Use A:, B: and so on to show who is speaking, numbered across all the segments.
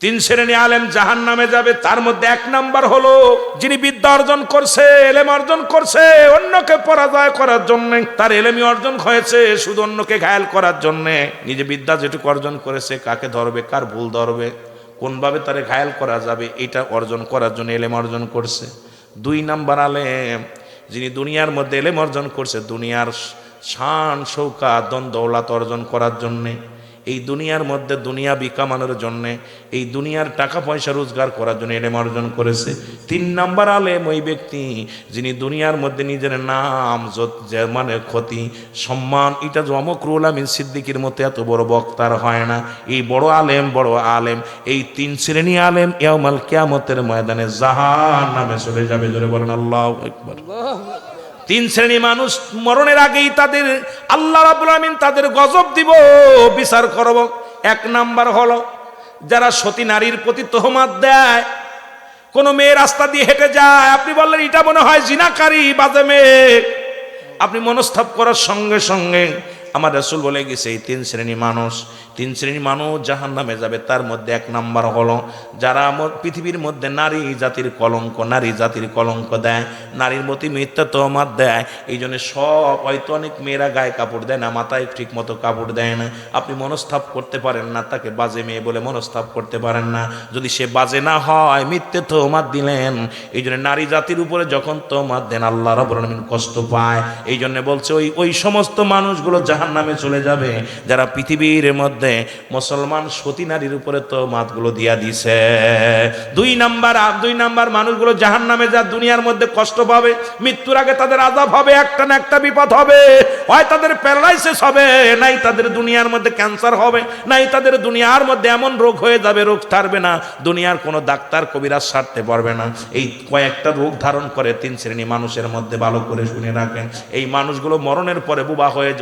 A: তিন শ্রেণী আলেম জাহান্নামে যাবে। তার মধ্যে এক নাম্বার হলো যিনি বিদ্যা অর্জন করছে, এলেম অর্জন করছে অন্যকে পরাজয় করার জন্য। তার এলেমই অর্জন হয়েছে শুধু অন্যকে ঘায়েল করার জন্য। নিজে বিদ্যা যেটুকু অর্জন করেছে, কাকে ধরবে, কার ভুল ধরবে, কোনভাবে তারে ঘায়েল করা যাবে, এটা অর্জন করার জন্য এলেম অর্জন করছে। দুই নাম্বার আলেম যিনি দুনিয়ার মধ্যে এলেম অর্জন করছে দুনিয়ার শান শৌকাত দন দৌলত অর্জন করার জন্যে, এই দুনিয়ার মধ্যে দুনিয়া কামানোর জন্যে, এই দুনিয়ার টাকা পয়সা রোজগার করার জন্য এলেম অর্জন করেছে। তিন নাম্বার আলেম ওই ব্যক্তি যিনি দুনিয়ার মধ্যে নিজের নাম মানে ক্ষতি সম্মান, এটা জমকরুল আমিন সিদ্দিকীর মতো এত বড় বক্তার হয় না। এই বড় আলেম এই তিন শ্রেণী আলেম ইয়াউমাল কিয়ামতের ময়দানে জাহান্নামে চলে যাবে। জোরে বলেন আল্লাহু আকবার। তিন শ্রেণী মানুষ মরণের আগেই তাদের আল্লাহ রাব্বুল আমিন তাদের গজব দিব, বিচার করব। এক নাম্বার হলো যারা সতী নারীর প্রতি তহমাত দেয়। কোনো মেয়ে রাস্তা দিয়ে হেঁটে যায়, আপনি বললেন এটা মনে হয় জিনাকারী, বাজে মেয়ে, আপনি মনস্তাপ করার সঙ্গে সঙ্গে আমার রাসূল বলে গেছে এই তিন শ্রেণী মানুষ জাহান্নামে যাবে। তার মধ্যে এক নাম্বার হলো যারা পৃথিবীর মধ্যে নারী জাতির কলঙ্ক দেয়, নারীর প্রতি মিথ্যা তহমাত দেয়। এই জন্য সব হয়তো অনেক মেয়েরা গায়ে কাপড় দেয় না, মাথায় ঠিক মতো কাপড় দেয় না, আপনি মনস্তাপ করতে পারেন না, তাকে বাজে মেয়ে বলে মনস্তাপ করতে পারেন না। যদি সে বাজে না হয়, মিথ্যে তহমাত দিলেন। এই জন্য নারী জাতির উপরে যখন তহমাত দেন আল্লাহ রাব্বুল আমিন কষ্ট পায়। এই জন্য বলছে ওই সমস্ত মানুষগুলো জাহান্নামে চলে যাবে যারা পৃথিবীর মধ্যে মুসলমান সতী নারীর উপরে তহমাতগুলো দিয়া দিছে। দুই নাম্বার মানুষগুলো জাহান্নামে যা দুনিয়ার মধ্যে কষ্ট পাবে, মৃত্যুর আগে তাদের আযাব হবে, একটা না একটা বিপদ হবে। হয় তাদের প্যারালাইসিস হবে, নাই তাদের দুনিয়ার মধ্যে ক্যান্সার হবে, নাই তাদের দুনিয়ার মধ্যে এমন রোগ হয়ে যাবে, রোগ ছাড়বে না, দুনিয়ার কোনো ডাক্তার কবিরাজ সারতে পারবে না। এই কয়েকটা রোগ ধারণ করে তিন শ্রেণী মানুষের মধ্যে, ভালো করে শুনে রাখেন। এই মানুষগুলো মরণের পরে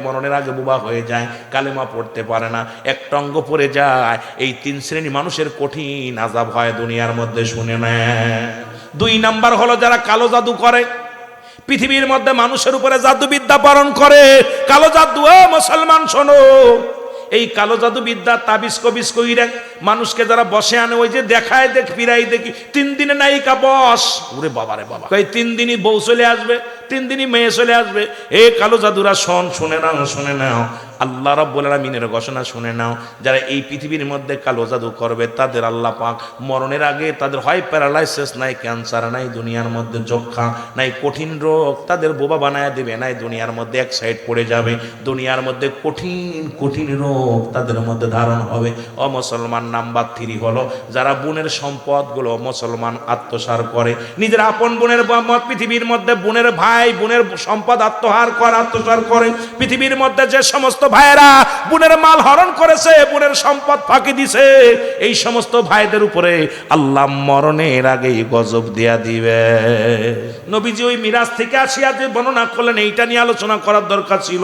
A: মরণের আগে বুবা হয়ে যায়, কালেমা পড়তে পারে না, একটা অঙ্গ পড়ে যায়। এই তিন শ্রেণী মানুষের কঠিন আযাব হয় দুনিয়ার মধ্যে, শুনে নেয়। দুই নাম্বার হলো যারা কালো জাদু করে, পৃথিবীর মধ্যে মানুষের উপরে জাদুবিদ্যা পালন করে। কালো জাদু, মুসলমান শোনো, এই কালো জাদু বিদ্যা তাবিজ কবিজ কইরা মানুষকে যারা বসে আনে, ওই যে দেখায় ফিরাই দেখি 3 দিনে নায়িকা বস, ওরে বাবা রে বাবা, এই 3 দিনই বউ চলে আসবে, 3 দিনই মেয়ে চলে আসবে। এই কালো জাদুরা শুনে নাও আল্লাহ রাব্বুল আলামিনের ঘোষণা শুনে নাও। যারা এই পৃথিবীর মধ্যে কালো জাদু করবে তাদের আল্লাহ পাক মরণের আগে তাদের হয় প্যারালাইসিস, নাই ক্যান্সার, নাই দুনিয়ার মধ্যে যক্ষা, নাই কঠিন রোগ, তাদের বোবা বানায় দেবে, নাই দুনিয়ার মধ্যে এক সাইড পড়ে যাবে, দুনিয়ার মধ্যে কঠিন রোগ তাদের মধ্যে ধারণ হবে। মুসলমান নাম্বার 3 হলো যারা বোনের সম্পদগুলো মুসলমান আত্মসাৎ করে, নিজের আপন বোনের পৃথিবীর মধ্যে বোনের সম্পদ আত্মসাৎ করে। পৃথিবীর মধ্যে যে সমস্ত ভাইয়েরা বোনের মাল হরণ করেছে, বোনের সম্পদ ফাঁকি দিছে, এই সমস্ত ভাইদের উপরে আল্লাহ মরণের আগেই গজব দিয়া দিবে। নবীজি ওই মিরাজ থেকে আসিয়া যে বর্ণনা করলেন, এইটা নিয়ে আলোচনা করার দরকার ছিল,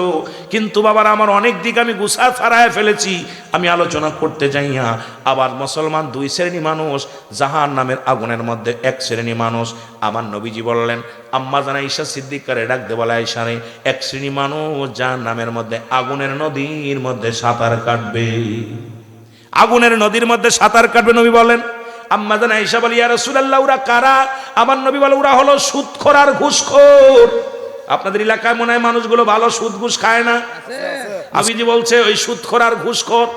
A: কিন্তু বাবার আমার অনেক দিক আমি গুছা ছাড়ায় ফেলেছি, আমি আলোচনা করতে যাই না। আবার মুসলমান 2 শ্রেণী মানুষ জাহান্নামের আগুনের মধ্যে, 1 শ্রেণী মানুষ আমার নবীজি বললেন, আম্মা জানা ঈশা সিদ্দিকারে ডাক দে বলে, ঈশারে 1 শ্রেণী মানুষ জাহান্নামের মধ্যে আগুনের নদীর মধ্যে সাঁতার কাটবে, আগুনের নদীর মধ্যে সাঁতার কাটবে। নবী বলেন, আম্মা জানা ঈশা বলে, ইয়া রাসূলুল্লাহ ওরা কারা? আমার নবী বলে, ওরা হলো সুদখোর আর ঘুষখোর। আপনাদের এলাকায় মনে হয় মানুষগুলো ভালো সুদ ঘুষ খায় না? নবীজি বলছে ওই সুদখোর আর ঘুষখোর,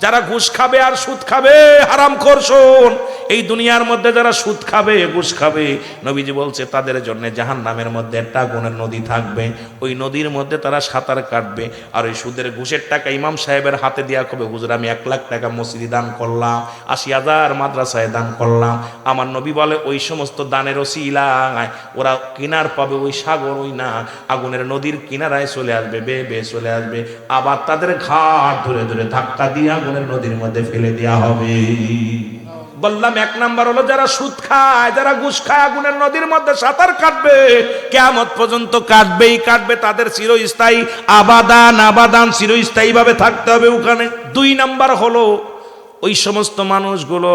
A: যারা ঘুষ খাবে আর সুদ খাবে, হারামখোর। শোন, এই দুনিয়ার মধ্যে যারা সুদ খাবে, ঘুষ খাবে, নবীজি বলছে তাদের জন্য জাহান্নামের মধ্যে একটা আগুনের নদী থাকবে, ওই নদীর মধ্যে তারা সাঁতার কাটবে। আর ওই সুদের ঘুষের টাকা ইমাম সাহেবের হাতে দেওয়া হবে, হুজুর আমি 1 লাখ টাকা মসজিদে দান করলাম, 80,000 মাদ্রাসায় দান করলাম। আমার নবী বলে ওই সমস্ত দানের ওসিলায় ওরা কিনার পাবে, ওই সাগর, ওই না আগুনের নদীর কিনারায় চলে আসবে, বেয়ে চলে আসবে। আবার তাদের ঘাট ধরে ধরে ধাক্কা দিয়ে আগুনের নদীর মধ্যে ফেলে দেওয়া হবে। বললাম 1 নাম্বার হলো যারা সুদ খায়, যারা ঘুষ খায়, আগুনের নদীর মধ্যে সাঁতার কাটবে, কিয়ামত পর্যন্ত কাটবে, তাদের চিরস্থায়ী আবাদান চিরস্থায়ী ভাবে থাকতে হবে ওখানে। 2 নাম্বার হলো ওই সমস্ত মানুষগুলো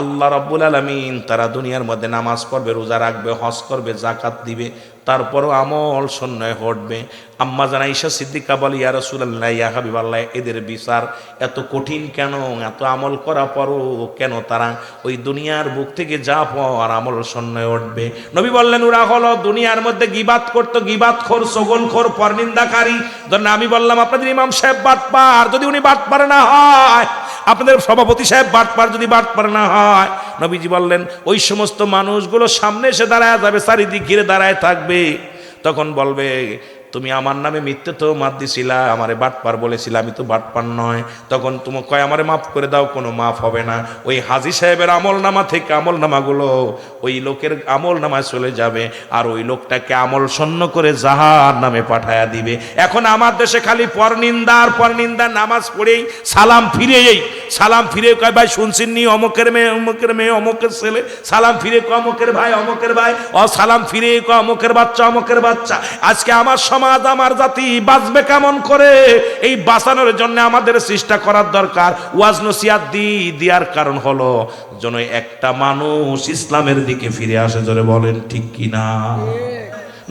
A: আল্লাহ রাব্বুল আলামিন তারা দুনিয়ার মধ্যে নামাজ পড়বে, রোজা রাখবে, হজ করবে, যাকাত দিবে, তারপরও আমল শূন্য ঘটবে। আম্মা জান আয়েশা সিদ্দিকা বলে, ইয়া রাসূলুল্লাহ, ইয়া হাবিবাল্লাহ, এদের বিচার এত কঠিন কেন? এত আমল করা পরও কেন তারা ওই দুনিয়ার বুক থেকে যা পর আমল শূন্য উঠবে? নবী বললেন, ওরা হলো দুনিয়ার মধ্যে গীবাত করতো, গীবাতখোর, চগলখোর, পরনিন্দাকারী। ধরেন আমি বললাম আপনাদের ইমাম সাহেব বাটপার, যদি উনি বাটপার না হয়, আপনাদের সভাপতি সাহেব বাটপার যদি বাটপার না হয়, নবীজি বললেন ওই সমস্ত মানুষগুলো সামনে এসে দাঁড়ায় যাবে, চারিদিক ঘিরে দাঁড়ায় থাকবে। তখন বলবে, তুমি আমার নামে মিথ্যে তো মাত দিছিলা, আমারে বাটপার বলেছিলা, আমি তো বাটপার নয়। তখন তুমি কয় আমারে মাফ করে দাও, কোনো মাফ হবে না। ওই হাজী সাহেবের আমল নামা থেকে আমল নামাগুলো ওই লোকের আমল নামায় চলে যাবে, আর ওই লোকটাকে আমল শূন্য করে জাহার নামে পাঠায়া দিবে। এখন আমার দেশে খালি পরনিন্দার পরনিন্দা, নামাজ পড়েই সালাম ফিরেই কয় ভাই শুনছেন নি, অমুকের মেয়ে অমুকের মেয়ে, অমুকের ছেলে, সালাম ফিরে কয় অমুকের ভাই অমুকের ভাই, সালাম ফিরে কয় অমুকের বাচ্চা অমুকের বাচ্চা। আজকে আমার সমাজ, আমার জাতি বাঁচবে কেমন করে? এই বাঁচানোর জন্য আমাদের চেষ্টা করার দরকার। ওয়াজ নসিহত দেওয়ার কারণ হলো যেন একটা মানুষ ইসলামের দিকে ফিরে আসে। জোরে বলেন ঠিক কিনা?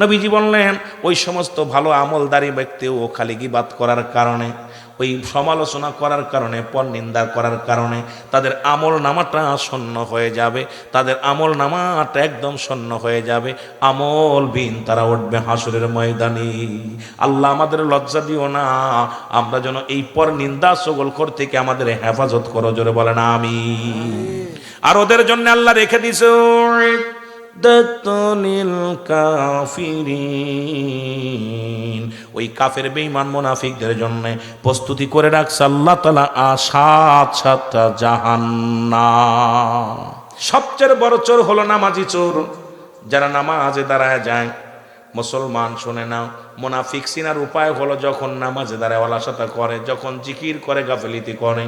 A: নবীজি বললেন ওই সমস্ত ভালো আমলদারি ব্যক্তিও খালি গীবাত করার কারণে, ওই সমালোচনা করার কারণে, পরনিন্দা করার কারণে তাদের আমল নামাটা শূন্য হয়ে যাবে, তাদের আমল নামাটা একদম শূন্য হয়ে যাবে। আমল বিন তারা উঠবে হাসরের ময়দানে। আল্লাহ আমাদের লজ্জা দিও না, আমরা যেন এই পরনিন্দা চগলখোর থেকে আমাদের হেফাজত করো। জোরে বলেন আমিন। আর ওদের জন্য আল্লাহ রেখে দিছে কাফিরিন, ওই কাফের বেঈমান মুনাফিকদের জন্য প্রস্তুতি করে রাখছে আল্লাহ তাআলা সাতটা জাহান্নাম। সবচেয়ে বড় চোর হলো নামাজি চোর, যারা নামাজে দাঁড়ায় যায়। মুসলমান শুনে নাও, মুনাফিক চিনার উপায় হলো যখন নামাজে দাঁড়ায় অলসতা করে, যখন জিকির করে গাফিলতি করে।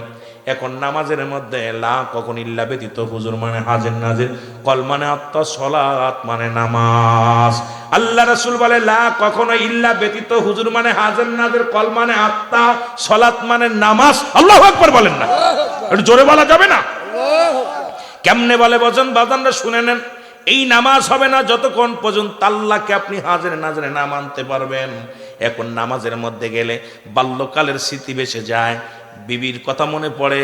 A: এখন নামাজের মধ্যে লা কখন ইল্লা ব্যতীত, হুজুর মানে হাজির নাজির, কল মানে আত্মা, সলাত মানে নামাজ। আল্লাহ রাসূল বলে লা কখনো ইল্লা ব্যতীত, হুজুর মানে হাজির নাজির, কল মানে আত্মা, সলাত মানে নামাজ। আল্লাহু আকবার বলেন না, একটু জোরে বলা যাবে না? কেমনে বলে বলেন বাজানরা, শুনে নেন। এই নামাজ হবে না যতক্ষণ পর্যন্ত আল্লাহকে আপনি হাজির নাজরে না মানতে পারবেন। এখন নামাজের মধ্যে গেলে বাল্যকালের স্মৃতি ভেসে যায়, বিবির কথা মনে পড়ে,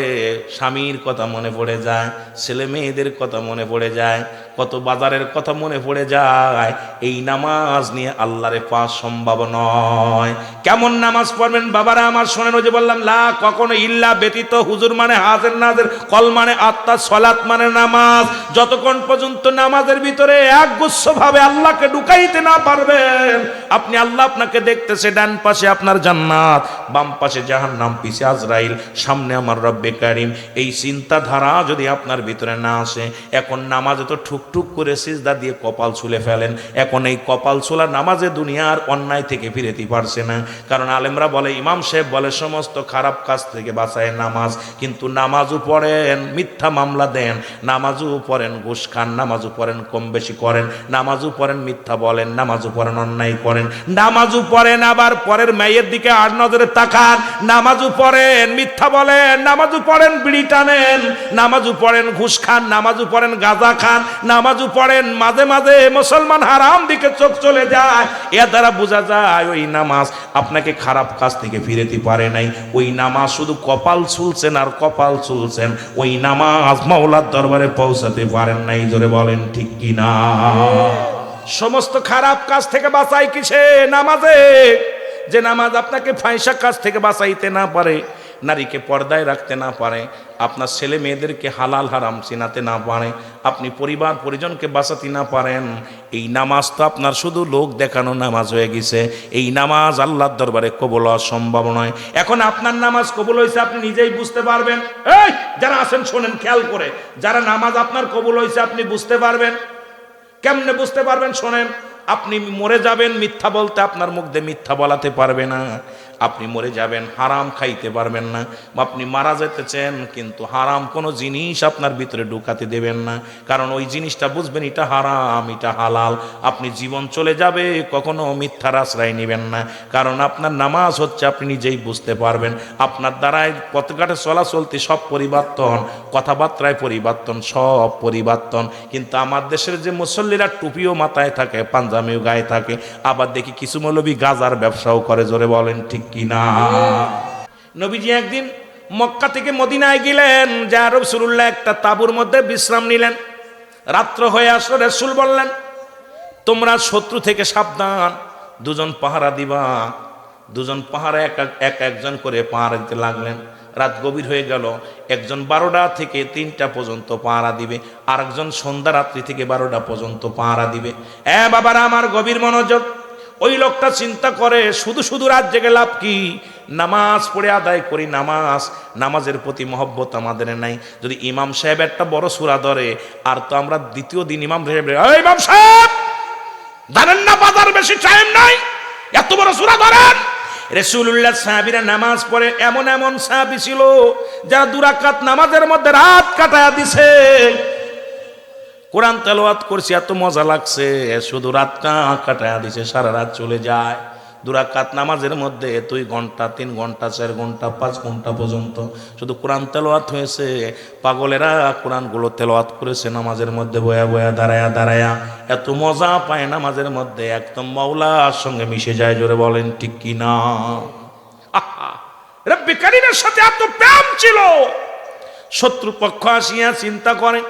A: স্বামীর কথা মনে পড়ে যায়, ছেলে মেয়েদের কথা মনে পড়ে যায়, কত বাজারের কথা মনে পড়ে যায়। এই নামাজ নিয়ে আল্লাহরে পাওয়া সম্ভব নয়। কেমন নামাজ পড়বেন বাবারা আমার, শোনেন। ওই যে বললাম লা কখনো ইল্লা ব্যতীত, হুজুর মানে হাজির নাজির, কল মানে আত্মা, সলাত মানে নামাজ। যতক্ষণ পর্যন্ত নামাজের ভিতরে একগুচ্ছ ভাবে আল্লাহকে ঢুকাইতে না পারবেন, আপনি আল্লাহ আপনাকে দেখতেছে, ডান পাশে আপনার জান্নাত, বাম পাশে জাহান্নাম, পিছে আজরাইল, সামনে আমার রব্বে কারিম, এই চিন্তাধারা যদি আপনার ভিতরে না আসে, এখন নামাজে তো ঠুকঠুক করে সিজদা দিয়ে কপাল ছুলে ফেলেন। এখন এই কপাল ছোলা নামাজে দুনিয়ার অন্যায় থেকে ফিরেতে পারছে না। কারণ আলেমরা বলে, ইমাম সাহেব বলে, সমস্ত খারাপ কাজ থেকে বাঁচায় নামাজ। কিন্তু নামাজও পড়েন, মিথ্যা মামলা দেন, নামাজও পড়েন, ঘুষ খান, নামাজও পড়েন, কম বেশি করেন, নামাজও পড়েন, মিথ্যা বলেন, নামাজও পড়েন, অন্যায় করেন, নামাজও পড়েন, আবার পরের মেয়ের দিকে আর নজরে তাকান, নামাজও পড়েন, মিথ্যা বলেন, নামাজও পড়েন, বিড়ি টানেন, নামাজও পড়েন, ঘুষ খান, নামাজও পড়েন, গাঁজা খান, নামাজও পড়েন, মাঝে মাঝে মুসলমান হারাম দিকে চোখ চলে যায়। এর দ্বারা বোঝা যায় ওই নামাজ আপনাকে খারাপ কাজ থেকে ফিরেতে পারে নাই। ওই নামাজ শুধু কপাল ছুলছেন আর কপাল ছুলছেন, ওই নামাজ মাওলার দরবারে পৌঁছাতে পারেন নাই। জোরে বলেন ঠিক কিনা? সমস্ত খারাপ কাজ থেকে বাঁচাই কিসে? নামাজে। যে নামাজ আপনাকে ফাহিশা কাজ থেকে বাঁচাইতে না পারে, নারীকে পর্দায় রাখতে না পারে, আপনার ছেলে মেয়েদেরকে হালাল হারাম চিনাতে না পারে, আপনি পরিবার পরিজনকে বাঁচাতে না পারেন, এই নামাজ তো আপনার শুধু লোক দেখানো নামাজ হয়ে গেছে। এই নামাজ আল্লাহর দরবারে কবুল হওয়া সম্ভব নয়। এখন আপনার নামাজ কবুল হয়েছে আপনি নিজেই বুঝতে পারবেন। এই যারা আছেন শোনেন খেয়াল করে, যারা নামাজ আপনার কবুল হয়েছে আপনি বুঝতে পারবেন। কেমনে বুঝতে পারবেন? শোনেন। আপনি মরে যাবেন, মিথ্যা বলতে আপনার মুখ দিয়ে মিথ্যা বলাতে পারবে না। আপনি মরে যাবেন, হারাম খাইতে পারবেন না। আপনি মারা যেতেছেন কিন্তু হারাম কোনো জিনিস আপনার ভিতরে ঢুকাতে দেবেন না, কারণ ওই জিনিসটা বুঝবেন এটা হারাম, এটা হালাল। আপনি জীবন চলে যাবে, কখনো মিথ্যার আশ্রয় নেবেন না, কারণ আপনার নামাজ হচ্ছে আপনি নিজেই বুঝতে পারবেন। আপনার দ্বারাই পথঘাটে চলাচলতে সব পরিবর্তন, কথাবার্তায় পরিবর্তন, সব পরিবর্তন। কিন্তু আমার দেশের যে মুসল্লিরা টুপিও মাথায় থাকে, পাঞ্জাবিও গায়ে থাকে, আবার দেখি কিছু মৌলবী গাজার ব্যবসাও করে। জোরে বলেন ঠিক কিনা? নবীজি একদিন মক্কা থেকে মদিনায় গেলেন, যা রাসূলুল্লাহ একটা তাঁবুর মধ্যে বিশ্রাম নিলেন। রাত্র হয়ে আসলো, রাসূল বললেন তোমরা শত্রু থেকে সাবধান, দুজন পাহারা দিবা। দুজন পাহারা একজন করে পাহারা দিতে লাগলেন। রাত গভীর হয়ে গেল, একজন 12টা থেকে 3টা পর্যন্ত পাহারা দিবে, আরেকজন সন্ধ্যা রাত্রি থেকে 12টা পর্যন্ত পাহারা দিবে। বাবারা আমার, গভীর মনোযোগ। ওই লোকটা চিন্তা করে শুধু শুধু রাত জেগে লাভ কি, নামাজ পড়ে আদায় করি। নামাজের প্রতি মহব্বত আমাদের নাই। যদি ইমাম সাহেব একটা বড় সূরা ধরে, আর তো আমরা দ্বিতীয় দিন ইমাম সাহেব জানেন না বাজার বেশি টাইম নাই, এত বড় সূরা ধরেন। রাসূলুল্লাহ সাহাবীরা নামাজ পড়ে, এমন এমন সাহাবী ছিল যারা 2 রাকাত নামাজের মধ্যে রাত কাটায়া দিছে। কোরআন তেলাওয়াত করছি, এত মজা লাগছে, শুধু রাতটা কাটায়া দিছে, সারা রাত চলে যায়। 2 রাকাত নামাজের মধ্যে 2 ঘন্টা, 3 ঘন্টা, 4 ঘন্টা, 5 ঘন্টা পর্যন্ত শুধু কোরআন তেলাওয়াত হয়েছে। পাগলেরা কোরআনগুলো তেলাওয়াত করেছে নামাজের মধ্যে, বয়া বয়া, দাঁড়ায়া দাঁড়ায়া। এত মজা পায় নামাজের মধ্যে, একদম মাওলার সঙ্গে মিশে যায়। জোরে বলেন ঠিক কিনা? রব্বে কারীমের সাথে এত প্রেম ছিল। শত্রুপক্ষ আসিয়া চিন্তা করে,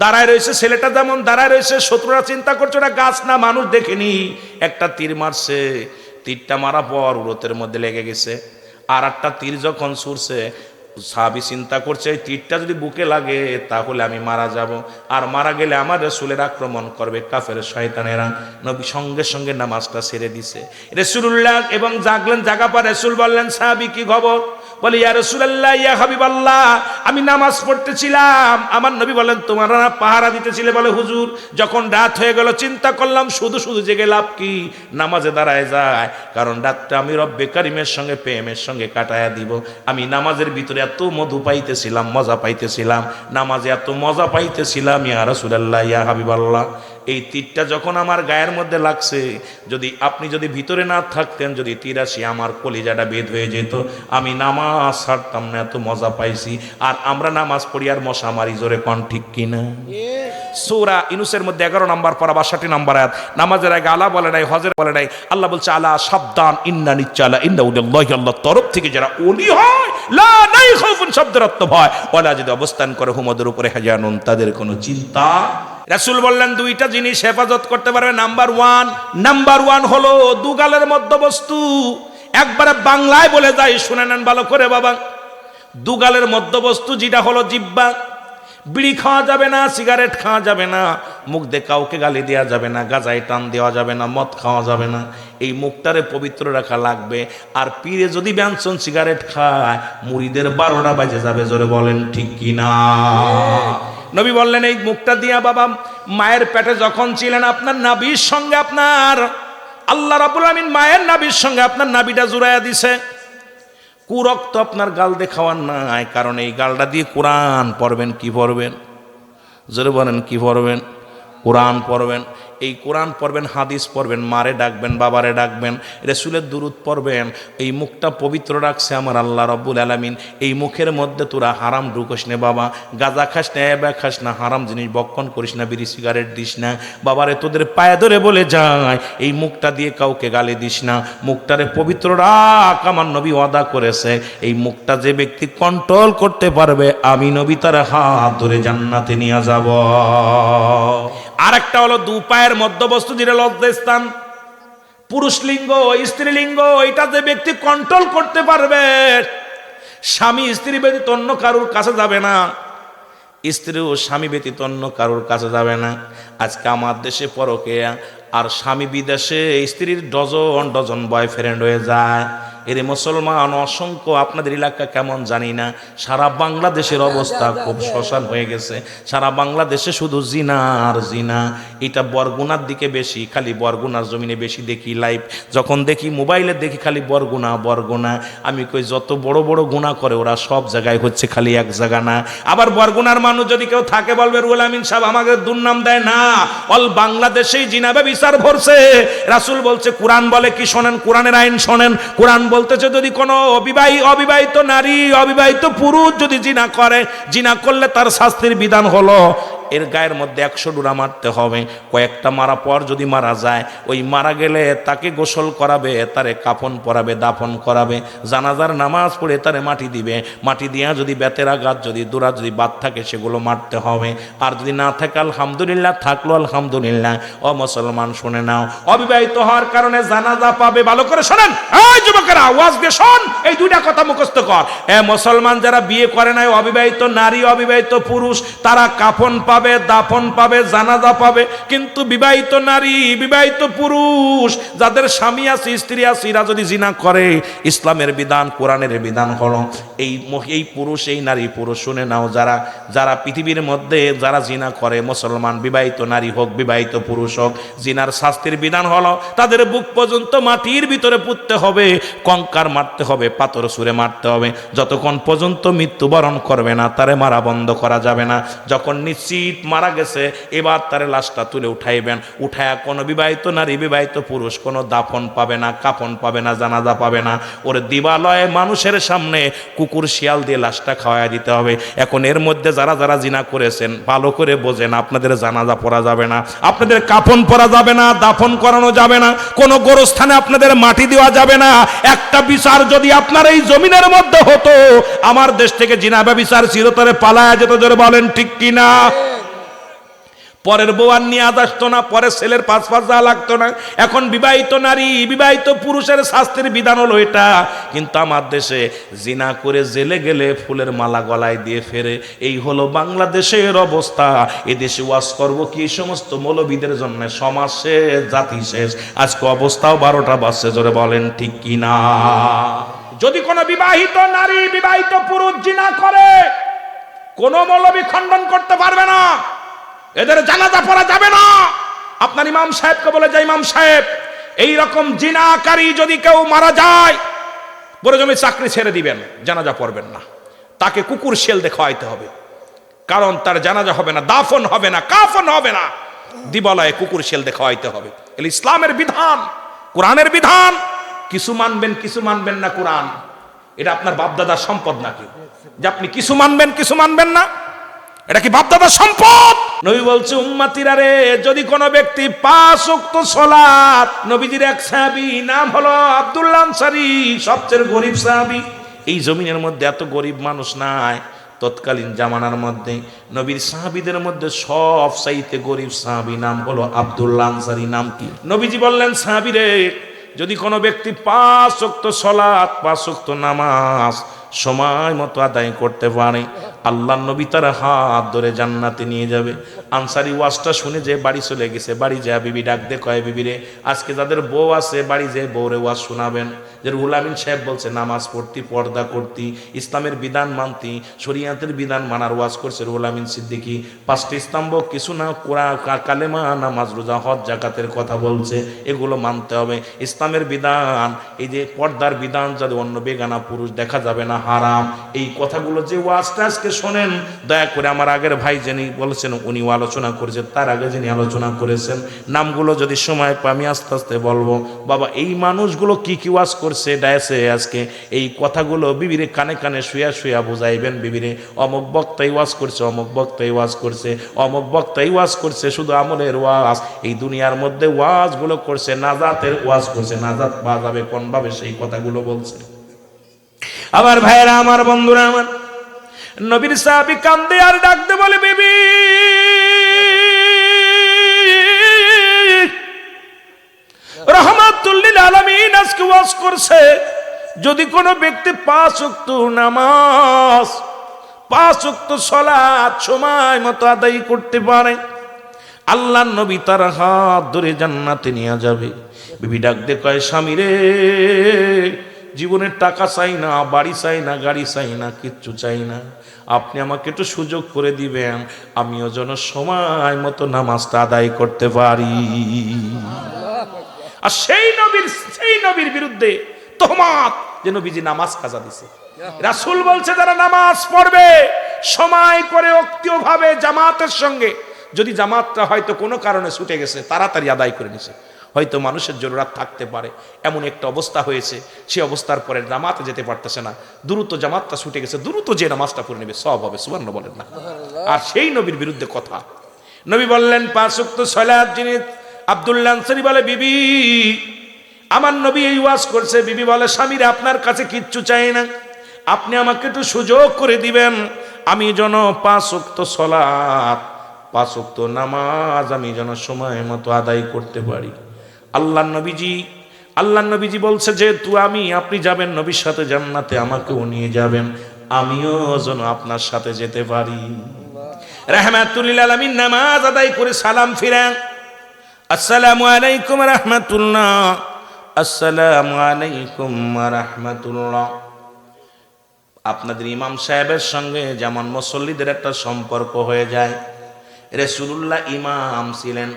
A: দাঁড়ায় রয়েছে ছেলেটা, যেমন দাঁড়ায় রয়েছে, শত্রুরা চিন্তা করছে ওটা গাছ না মানুষ, দেখেনি। একটা তীর মারছে, তীরটা মারা পর উরতের মধ্যে লেগে গেছে। আর একটা তীর যখন ছুড়ছে, সাহাবী চিন্তা করছে এই তীরটা যদি বুকে লাগে তাহলে আমি মারা যাব, আর মারা গেলে আমার রাসূলের আক্রমণ করবে কাফের শয়তানেরা। নবী সঙ্গে সঙ্গে নামাজটা ছেড়ে দিছে। রাসূলুল্লাহ এবং জাগলেন, জাগা পর রাসূল বললেন সাহাবী কি খবর? বলে ইয়া রাসূলুল্লাহ, ইয়া হাবিবাল্লাহ, আমি নামাজ পড়তেছিলাম। আমার নবী বলেন তোমরা পাহারা দিতেছিলে? বলে হুজুর, যখন রাত হয়ে গেল চিন্তা করলাম শুধু শুধু জেগে লাভ কি, নামাজে দাঁড়ায় যায়, কারণ রাতটা আমি রব্বে কারীমের সঙ্গে প্রেমের সঙ্গে কাটায়া দিব। আমি নামাজের ভিতরে এত মধু পাইতেছিলাম, মজা পাইতেছিলাম, নামাজে এত মজা পাইতেছিলাম। ইয়া রাসূলুল্লাহ, ইয়া হাবিবাল্লাহ, এই তীরটা যখন আমার গায়ের মধ্যে লাগছে, যদি আপনি যদি ভিতরে না থাকতেন, যদি তীর আসি আমার কলিজাটা বেদ হয়ে যেত, আমি নামাজ ছাড়তাম না, এত মজা পাইছি। আর আমরা নামাজ পড়ি আর মশা মারি। জোরে কোন ঠিক কিনা? সূরা ইউনূসের মধ্যে 11 নম্বর পারা 62 নম্বর আয়াত। নামাজের আগে আলা বলে নাই, হজের বলে নাই, আল্লাহ বলছে আলা সাবধান, ইন্না নিচ্চালা ইন্না উদাল্লাহি, আল্লাহর তরফ থেকে যারা ওলি হয়, লা নাই খাউফুন শব্দের অর্থ ভয়, ওয়ালা যদি অবস্থান করে হুমদের উপরে হাজানুন, তাদের কোনো চিন্তা। রাসূল বললেন 2টা জিনিস হেফাজত করতে পারবে। নাম্বার ওয়ান হলো দুগালের মধ্যবস্তু। একবারে বাংলায় বলে যাই, শুনে নেন ভালো করে বাবা। দুগালের মধ্যবস্তু যেটা হলো জিহ্বা। বিড়ি খাওয়া যাবে না, সিগারেট খাওয়া যাবে না, মুখ দিয়ে কাউকে গালি দেওয়া যাবে না, গাজায় টান দেওয়া যাবে না, মদ খাওয়া যাবে না। এই মুখটারে পবিত্র রাখা লাগবে। আর পীরে যদি ব্যঞ্জন সিগারেট খায়, মুড়িদের 12টা বাজে যাবে। জোরে বলেন ঠিক কিনা? নবী বললেন এই মুখটা দিয়া বাবা, মায়ের পেটে যখন ছিলেন আপনার নাভির সঙ্গে আপনার আল্লাহ রাব্বুল আমিন মায়ের নাভির সঙ্গে আপনার নাভিটা জুড়াইয়া দিছে। কুরক্ত আপনার গাল দিয়ে খাওয়ার নাই, কারণ এই গালটা দিয়ে কোরআন পড়বেন। কি পড়বেন? জোরে বলেন কি পড়বেন? কোরআন পড়বেন। এই কোরআন পড়বেন, হাদিস পড়বেন, মারে ডাকবেন, বাবারে ডাকবেন, রাসূলের দুরূদ পড়বেন। এই মুখটা পবিত্র রাখছে আমার আল্লাহ রাব্বুল আলামিন। এই মুখের মধ্যে তোরা হারাম ঢুকোস না বাবা, গাঁজা খাস না, এবা খাস না, হারাম জিনিস বক্ষণ করিস না, বিড়ি সিগারেট দিস না। বাবারে তোদের পায়ে ধরে বলে যায়, এই মুখটা দিয়ে কাউকে গালি দিস না, মুখটারে পবিত্র রাখ। আমার নবী ওয়াদা করেছে, এই মুখটা যে ব্যক্তি কন্ট্রোল করতে পারবে, আমি নবী তার হাত ধরে জান্নাতে নিয়ে যাব। আরেকটা হলো 2 পায়ের মধ্যবস্তু, যেটা লজ্জাস্থান। পুরুষ লিঙ্গ, স্ত্রীলিঙ্গ, এটা যে ব্যক্তি কন্ট্রোল করতে পারবে, স্বামী স্ত্রী ব্যতীত অন্য কারোর কাছে যাবে না, স্ত্রীও স্বামী ব্যতীত অন্য কারোর কাছে যাবে না। আজকে আমার দেশে পরকীয়া, আর স্বামী বিদেশে, স্ত্রীর ডজন ডজন বয়ফ্রেন্ড হয়ে যায়। এর মুসলমান অসংখ্য, আপনাদের এলাকা কেমন জানি না, সারা বাংলাদেশের অবস্থা খুব শ্মশান হয়ে গেছে। সারা বাংলাদেশে শুধু জিনা আর জিনা। এটা বরগুনার দিকে বেশি, খালি বরগুনার জমিনে বেশি দেখি লাইভ, যখন দেখি মোবাইলে দেখি খালি বরগুনা বরগুনা। আমি কই যত বড় বড় গুনাহ করে ওরা সব জায়গায় হচ্ছে, খালি এক জায়গা না। আবার বরগুনার মানুষ যদি কেউ থাকে বলবে রুহুল আমিন সাহেব আমাকে দুর্নাম দেয় না, অল বাংলাদেশেই জিনা ব্যভিচার ভরছে। রাসূল বলছে, কোরআন বলে কি শোনেন, কোরআনের আইন শোনেন। কোরআন বলতেছে যদি কোনো অবিবাহিত নারী, অবিবাহিত পুরুষ যদি জিনা করে, জিনা করলে তার শাস্তির বিধান হলো এর গায়ের মধ্যে 100 ডুরা মারতে হবে। কয়েকটা মারা পর যদি মারা যায়, ওই মারা গেলে তাকে গোসল করাবে, তারে কাফন পরাবে, দাফন করাবে, জানাজার নামাজ পড়ে তারে মাটি দিবে। মাটি দিয়া যদি বেতের আঘাত, যদি দূরা যদি বাদ থাকে সেগুলো মারতে হবে। আর যদি না থাকে আলহামদুলিল্লাহ, থাকলো আলহামদুলিল্লাহ। ও মুসলমান শুনে নাও, অবিবাহিত হওয়ার কারণে জানাজা পাবে। ভালো করে শোনেন এই যুবকেরা, ওয়াজ দিয়ে শোন, এই দুইটা কথা মুখস্থ কর। মুসলমান যারা বিয়ে করে নাই, অবিবাহিত নারী, অবিবাহিত পুরুষ, তারা কাফন পাবে, দাফন পাবে, জানাজা পাবে। কিন্তু বিবাহিত নারী, বিবাহিত পুরুষ যাদের স্বামী আছে, স্ত্রী আছে, এরা যদি জিনা করে, ইসলামের বিধান, কোরআনের বিধান হলো এই পুরুষ, এই নারী পুরুষ শুনে নাও, যারা পৃথিবীর মধ্যে যারা জিনা করে, মুসলমান বিবাহিত নারী হোক, বিবাহিত পুরুষ হোক, জিনার শাস্তির বিধান হলো তাদের বুক পর্যন্ত মাটির ভিতরে পুঁততে হবে, কঙ্কার মারতে হবে, পাথর ছুঁড়ে মারতে হবে, যতক্ষণ পর্যন্ত মৃত্যুবরণ করবে না তারে মারা বন্ধ করা যাবে না। যখন নিশ্চিত মারা গেছে, এবার তারে লাশটা তুলে উঠাইবেন। উঠায়া কোনো বিবাহিত নারী, বিবাহিত পুরুষ কোনো দাফন পাবে না, কাফন পাবে না, জানাজা পাবে না। ওর দিবালয়ে মানুষের সামনে কুকুর শিয়াল দিয়ে লাশটা খাওয়াই দিতে হবে। এখন এর মধ্যে যারা জিনা করেছেন ভালো করে বোঝেন, আপনাদের জানাজা পড়া যাবে না, আপনাদের কাফন পরা যাবে না, দাফন করানো যাবে না, কোনো গোরস্থানে আপনাদের মাটি দেওয়া যাবে না। একটা বিচার যদি আপনার এই জমিনের মধ্যে হতো, আমার দেশ থেকে জিনা ব্যভিচার চিরতরে পালায়া যেত। জোরে বলেন ঠিক কিনা? পরের বউ আর নিয়ে আসতো না, পরের ছেলের পাঁচ যাওয়া লাগতো না। এখন বিবাহিত নারী, বিবাহিত পুরুষের শাস্তির বিধান হলো এটা। কিন্তু আমার দেশে জিনা করে জেলে গেলে ফুলের মালা গলায় দিয়ে ফেরে। এই হলো বাংলাদেশের অবস্থা। এদেশে ওয়াজ করবো কি সমস্ত মৌলবীদের জন্য? সমাজ শেষ, জাতি শেষ। আজকে অবস্থাও 12টা বাজছে। জোরে বলেন ঠিক কিনা? যদি কোনো বিবাহিত নারী, বিবাহিত পুরুষ জিনা করে, কোনো মৌলবী খণ্ডন করতে পারবে না, এদের জানাজা পড়া যাবে না। আপনার ইমাম সাহেবকে বলে যে ইমাম সাহেব, এই রকম জিনাকারী যদি কেউ মারা যায়, বড় জমি চাকরি ছেড়ে দিবেন, জানাজা পড়বেন না, তাকে কুকুর শেল দিয়ে খাওয়াইতে হবে। কারণ তার জানাজা হবে না, দাফন হবে না, কাফন হবে না, দিবালয়ে কুকুর শেল দিয়ে খাওয়াইতে হবে। এগুলো ইসলামের বিধান, কোরআনের বিধান। কিছু মানবেন, কিছু মানবেন না। কোরআন এটা আপনার বাপদাদার সম্পদ নাকি যে আপনি কিছু মানবেন, কিছু মানবেন না? এটা কি বাপদাদার সম্পদ? নবী বলছে, উম্মতিরা রে, যদি কোনো ব্যক্তি 5 ওয়াক্ত সালাত, নবীজির এক সাহাবী নাম হলো আব্দুল্লাহ আনসারী, সবচেয়ে গরিব সাহাবী। এই জমিনের মধ্যে এত গরিব মানুষ নাই তৎকালীন জামানার মধ্যে। নবীর সাহাবীদের মধ্যে সব চাইতে গরিব সাহাবী নাম হলো আব্দুল্লাহ আনসারী। নাম কি? নবীজি বললেন, সাহাবী রে, যদি কোনো ব্যক্তি 5 ওয়াক্ত সালাত, 5 ওয়াক্ত নামাজ সময় মতো আদায় করতে পারে, আল্লাহ নবী তার হাত ধরে জান্নাতে নিয়ে যাবে। আনসারি ওয়াজটা শুনে যে বাড়ি চলে গেছে, বাড়ি যা বিবি ডাক দে, কয় বিবি রে, আজকে যাদের বউ আছে বাড়ি যে বউরে ওয়াজ শোনাবেন। যে রুহুল আমিন সাহেব বলছে নামাজ পড়তি, পর্দা করতি, ইসলামের বিধান মানতি, শরিয়াতের বিধান মানার ওয়াজ করছে রুহুল আমিন সিদ্দিকী। 5টি স্তম্ভ কিছু না, কোরআন, কালেমা, নামাজ, রোজা, হজ, যাকাতের কথা বলছে, এগুলো মানতে হবে। ইসলামের বিধান, এই যে পর্দার বিধান, যদি অন্য বেগানা পুরুষ দেখা যাবে না, হারাম। এই কথাগুলো যে ওয়াজটা আজকে শোনেন, দয়া করে আমার আগের ভাই যিনি বলেছেন উনিও আলোচনা করেছেন, তার আগে যিনি আলোচনা করেছেন, নামগুলো যদি সময় পাই আমি আস্তে আস্তে বলবো। বাবা, এই মানুষগুলো কি কি ওয়াজ করছে ডায়াসে আজকে, এই কথাগুলো বিবিরে কানে কানে শুয়া শুয়া বুঝাইবেন। বিবিরে অমুক বক্তাই ওয়াজ করছে, অমুক বক্তাই ওয়াজ করছে, অমুক বক্তাই ওয়াজ করছে, শুধু আমলের ওয়াজ। এই দুনিয়ার মধ্যে ওয়াজগুলো করছে, নাজাতের ওয়াজ করছে, নাজাত পাওয়া যাবে কোন ভাবে, সেই কথাগুলো বলছে। আমার ভাইয়েরা, আমার বন্ধুরা, আমার নবীর সাহাবী কান্দে আর ডাকতে বলে, বিবি রাহমাতুল লিল আলামিন আজকে ওয়াজ করছে, যদি কোনো ব্যক্তি 5 ওয়াক্ত নামাজ, 5 ওয়াক্ত সালাত সময় মতো আদায় করতে পারে, আল্লাহর নবী তার হাত ধরে জান্নাতে নিয়ে যাবে। বিবি ডাক দিয়ে কয়, স্বামী রে, জীবনের টাকা চাই না, বাড়ি চাই না, গাড়ি চাই না, কিচ্ছু চাই না, আপনি আমাকে একটু সুযোগ করে দিবেন, আমিও যেন সময় মতো নামাজটা আদায় করতে পারি। আর সেই নবীর বিরুদ্ধে তোহমাত যে নবীজি নামাজ কাজা দিছে। রাসূল বলছে যারা নামাজ পড়বে সময় করে অক্তীয় ভাবে জামাতের সঙ্গে, যদি জামাতটা হয়তো কোনো কারণে ছুটে গেছে তাড়াতাড়ি আদায় করে নিছে, হয়তো মানুষের জরুরত থাকতে পারে, এমন একটা অবস্থা হয়েছে, সেই অবস্থার পরে জামাতে যেতে পারতেছে না, দ্রুত জামাতটা ছুটে গেছে, দ্রুত যে নামাজটা পড়ে নেবে, সব হবে। সুবহানাল্লাহ বলেন না। আর সেই নবীর বিরুদ্ধে কথা, নবী বললেন 5 ওয়াক্ত সালাত যিনি, আব্দুল্লাহ আনসারী বলে বিবি আমার নবী এই ওয়াজ করছে, বিবি বলে স্বামীরা আপনার কাছে কিচ্ছু চাই না, আপনি আমাকে একটু সুযোগ করে দিবেন, আমি যেন 5 ওয়াক্ত সালাত 5 ওয়াক্ত নামাজ আমি যেন সময় মতো আদায় করতে পারি। আল্লাহ নবীজি বলছে যেহেতু আপনি যাবেন নবীর সাথে জান্নাতে, আমাকেও নিয়ে যাবেন, আমিও যেন আপনার সাথে যেতে পারি। রাহমাতুল লিল আলামিন নামাজ আদায় করে সালাম ফিরান, আসসালামু আলাইকুম রাহমাতুল্লাহ, আসসালামু আলাইকুম রাহমাতুল্লাহ। আপনাদের ইমাম সাহেবের সঙ্গে যেমন মুসল্লিদের একটা সম্পর্ক হয়ে যায়, রাসূলুল্লাহ ইমাম ছিলেন,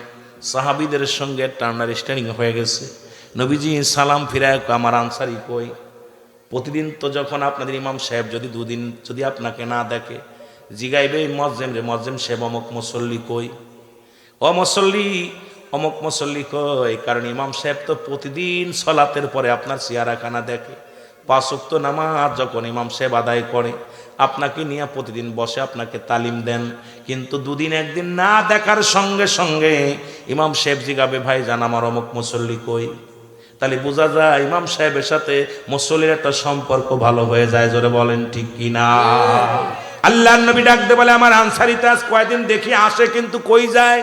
A: সাহাবীদের সঙ্গে একটা আন্ডারস্ট্যান্ডিং হয়ে গেছে। নবীজি সালাম ফিরায় আমার আনসারি কই, প্রতিদিন তো যখন আপনাদের ইমাম সাহেব যদি দুদিন যদি আপনাকে না দেখে জিগাইবে মুয়াজ্জিম রে, মুয়াজ্জিম সাহেব অমুক মুসল্লি কই, ও মুসল্লি অমুক মুসল্লি কই, কারণ ইমাম সাহেব তো প্রতিদিন সালাতের পরে আপনার চেহারাখানা দেখে, 5 ওয়াক্ত নামাজ যখন ইমাম সাহেব আদায় করে আপনাকে নিয়ে প্রতিদিন বসে আপনাকে তালিম দেন, কিন্তু দুদিন একদিন না দেখার সঙ্গে সঙ্গে ইমাম সাহেব জিগাবে ভাই জান আমার অমুক মুসল্লি কই। তাহলে বোঝা যায় ইমাম সাহেবের সাথে মুসল্লির একটা সম্পর্ক ভালো হয়ে যায়। জোরে বলেন ঠিক কিনা? আল্লাহর নবী ডাকতে বলে আমার আনসারীতে আজ কয়দিন দেখি আসে কিন্তু কই যায়?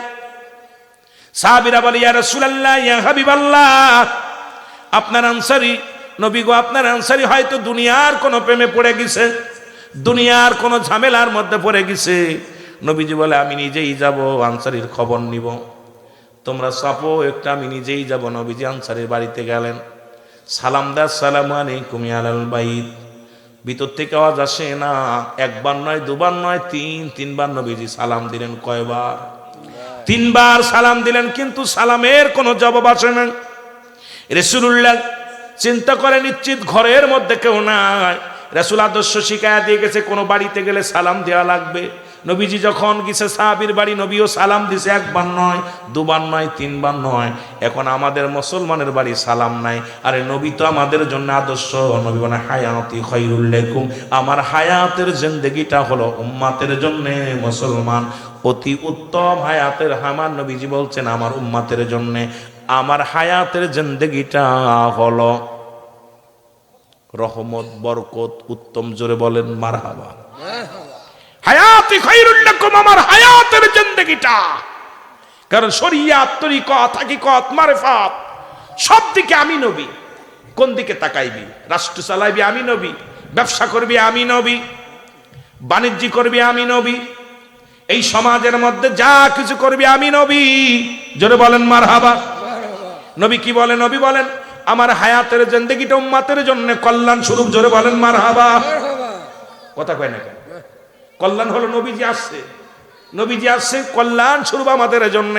A: সাহাবীরা বলে ইয়া রাসূলুল্লাহ ইয়া হাবিবাল্লাহ, আপনার আনসারী নবী গো, আপনার আনসারী হয়তো দুনিয়ার কোনো প্রেমে পড়ে গেছে, দুনিয়ার কোনো ঝামেলার মধ্যে পড়ে গেছে। নবীজি বলে আমি নিজেই যাব আনসারীর খবর নিব, তোমরা চাপো একটা, আমি নিজেই যাব। নবীজি আনসারীর বাড়িতে গেলেন, সালাম দা, আসসালামু আলাইকুম ইয়া আহলাল বাইত। ভিতর থেকে আওয়াজ আসে না, একবার নয় দুবার নয় তিনবার নবীজি সালাম দিলেন। কয়বার? 3 বার সালাম দিলেন, কিন্তু সালামের কোনো জবাব আসে না। রাসূলুল্লাহ চিন্তা করে নিশ্চিত ঘরের মধ্যে কেউ নাই, রাসূল আদর্শ শিখায়া দিয়ে গেছে কোনো বাড়িতে গেলে সালাম দেওয়া লাগবে। নবীজি যখন গেছে সাহাবীর বাড়ি, নবীও সালাম দিছে, একবার নয় দুবার নয় 3 বার নয়। এখন আমাদের মুসলমানের বাড়ি সালাম নাই, আরে নবী তো আমাদের জন্য আদর্শ। নবী বলেন হায়াতি খায়রুল লাকুম, আমার হায়াতের জিন্দেগিটা হলো উম্মতের জন্য, মুসলমান অতি উত্তম হায়াতের। আমার নবীজি বলছেন আমার উম্মতের জন্য আমার হায়াতের জিন্দেগিটা হলো রহমত, বরকত, উত্তম। জোরে বলেন মারহাবা। হায়াতি খায়রুল লাকুম, আমার হায়াতের জিন্দেগিটা, কারণ শরিয়াত, তরিকত, হাকিকত, মারিফাত সব দিকে আমি নবী। কোন দিকে তাকাইবি? রাষ্ট্র চালাইবি আমি নবী, ব্যবসা করবি আমি নবী, বাণিজ্য করবি আমি নবী, এই সমাজের মধ্যে যা কিছু করবি আমি নবী। জোরে বলেন মারহাবা। নবী কি বলেন? নবী বলেন আমার হায়াতের জিন্দেগিটা উম্মতের জন্য কল্যাণ স্বরূপ। জোরে বলেন মারহাবা। কথা কয় না কেন? কল্যাণ হলো নবীজি আসছে, নবীজি আসছে কল্যাণ স্বরূপ আমাদের জন্য।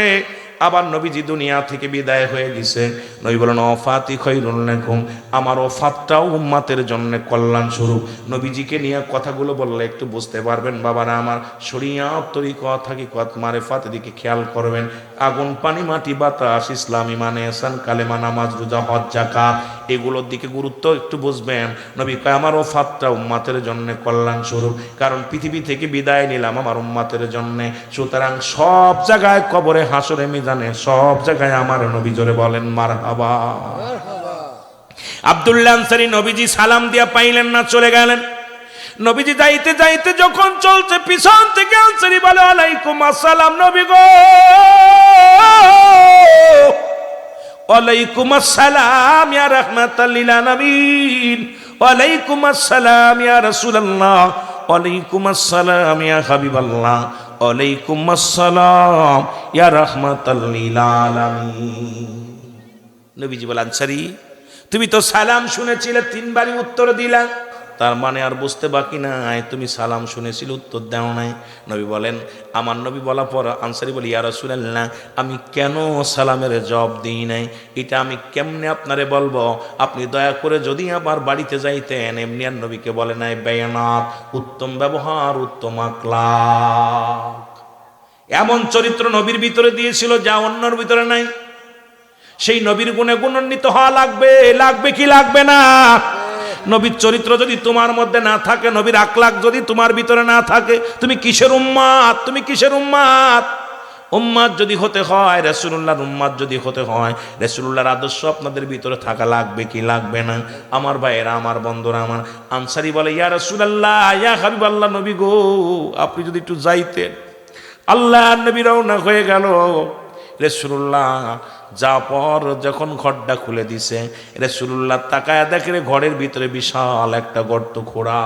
A: আবার নবীজি দুনিয়া থেকে বিদায় হয়ে গেছে, নবী বলেন ওয়াফাতি খায়রুল লাকুম, আমার ওয়াফাতটাও উম্মতের জন্য কল্যাণ স্বরূপ। নবীজিকে নিয়ে কথাগুলো বললে একটু বুঝতে পারবেন বাবারা আমার। শরিয়াত, তরিকত, হাকিকত, মারিফাত দিকে খেয়াল করবেন। আগুন, পানি, মাটি, বাতাস, ইসলাম, ঈমান, ইহসান, কালেমা, নামাজ, রোজা, হজ, যাকাত, এগুলোর দিকে গুরুত্ব একটু বুঝবেন। নবী কয় আমার ওয়াফাতটা উম্মতের জন্য কল্যাণ স্বরূপ, কারণ পৃথিবী থেকে বিদায় নিলাম আমার উম্মতের জন্য। সুতরাং সব জায়গায়, কবরে, হাসরে, মিজানে, সব জায়গায় আমার নবী। জোরে বলেন মারহাবা। আব্দুল্লাহ আনসারী নবীজি সালাম দিয়া পাইলেন না, চলে গেলেন। নবীজি যাইতে যাইতে যখন চলছে, পিছন থেকে আনসারী বলে আলাইকুম আসসালাম। নবী গো, ওয়ালাইকুম আসসালাম ইয়া রাহমাতাল লিল আলামিন, ওয়ালাইকুম আসসালাম ইয়া রাসূলুল্লাহ, ওয়ালাইকুম আসসালাম ইয়া হাবিবাল্লাহ, ওয়ালাইকুম আসসালাম ইয়া রাহমাতাল লিল আলামিন। নবীজি বলেন আনসারী তুমি তো সালাম শুনেছিলে 3 বারই উত্তর দিলা, তার মানে আর বুঝতে বাকি নাই তুমি সালাম শুনেছিলে উত্তর দাও নাই। নবী বলেন, আমার নবী বলা পর আনসারী বলি, ইয়া রাসূলুল্লাহ, আমি কেন সালামের জবাব দিই নাই, এটা আমি কেমনে আপনারে বলবো? আপনি দয়া করে যদি আবার বাড়িতে যাইতেন। এমনি আর নবীকে বলে নাই বায়ানাত, উত্তম ব্যবহার, উত্তম আখলাক। এমন চরিত্র নবীর ভিতরে দিয়েছিল যা অন্যর ভিতরে নাই। সেই নবীর গুণে গুণান্বিত হওয়া লাগবে, লাগবে কি লাগবে না? নবীর চরিত্র যদি তোমার মধ্যে না থাকে, নবীর আখলাক যদি তোমার ভিতরে না থাকে, তুমি কিসের উম্মাত? তুমি কিসের উম্মাত? উম্মাত যদি হতে হয়, রাসূলুল্লাহর উম্মাত যদি হতে হয়, রাসূলুল্লাহর আদর্শ আপনাদের ভিতরে থাকা লাগবে কি লাগবে না? আমার ভাইয়েরা, আমার বন্ধুরা, আমার আনসারী বলে, ইয়া রাসূলুল্লাহ, ইয়া হাবিবাল্লাহ, নবী গো, আপনি যদি একটু যাইতেন। আল্লাহর নবী রওনা হয়ে গেল। রাসূলুল্লাহ পর যখন ঘরটা খুলে দিছে, রাসূলুল্লাহ তাকায়া দেখে ঘরের ভিতরে বিশাল একটা গর্ত খোঁড়া,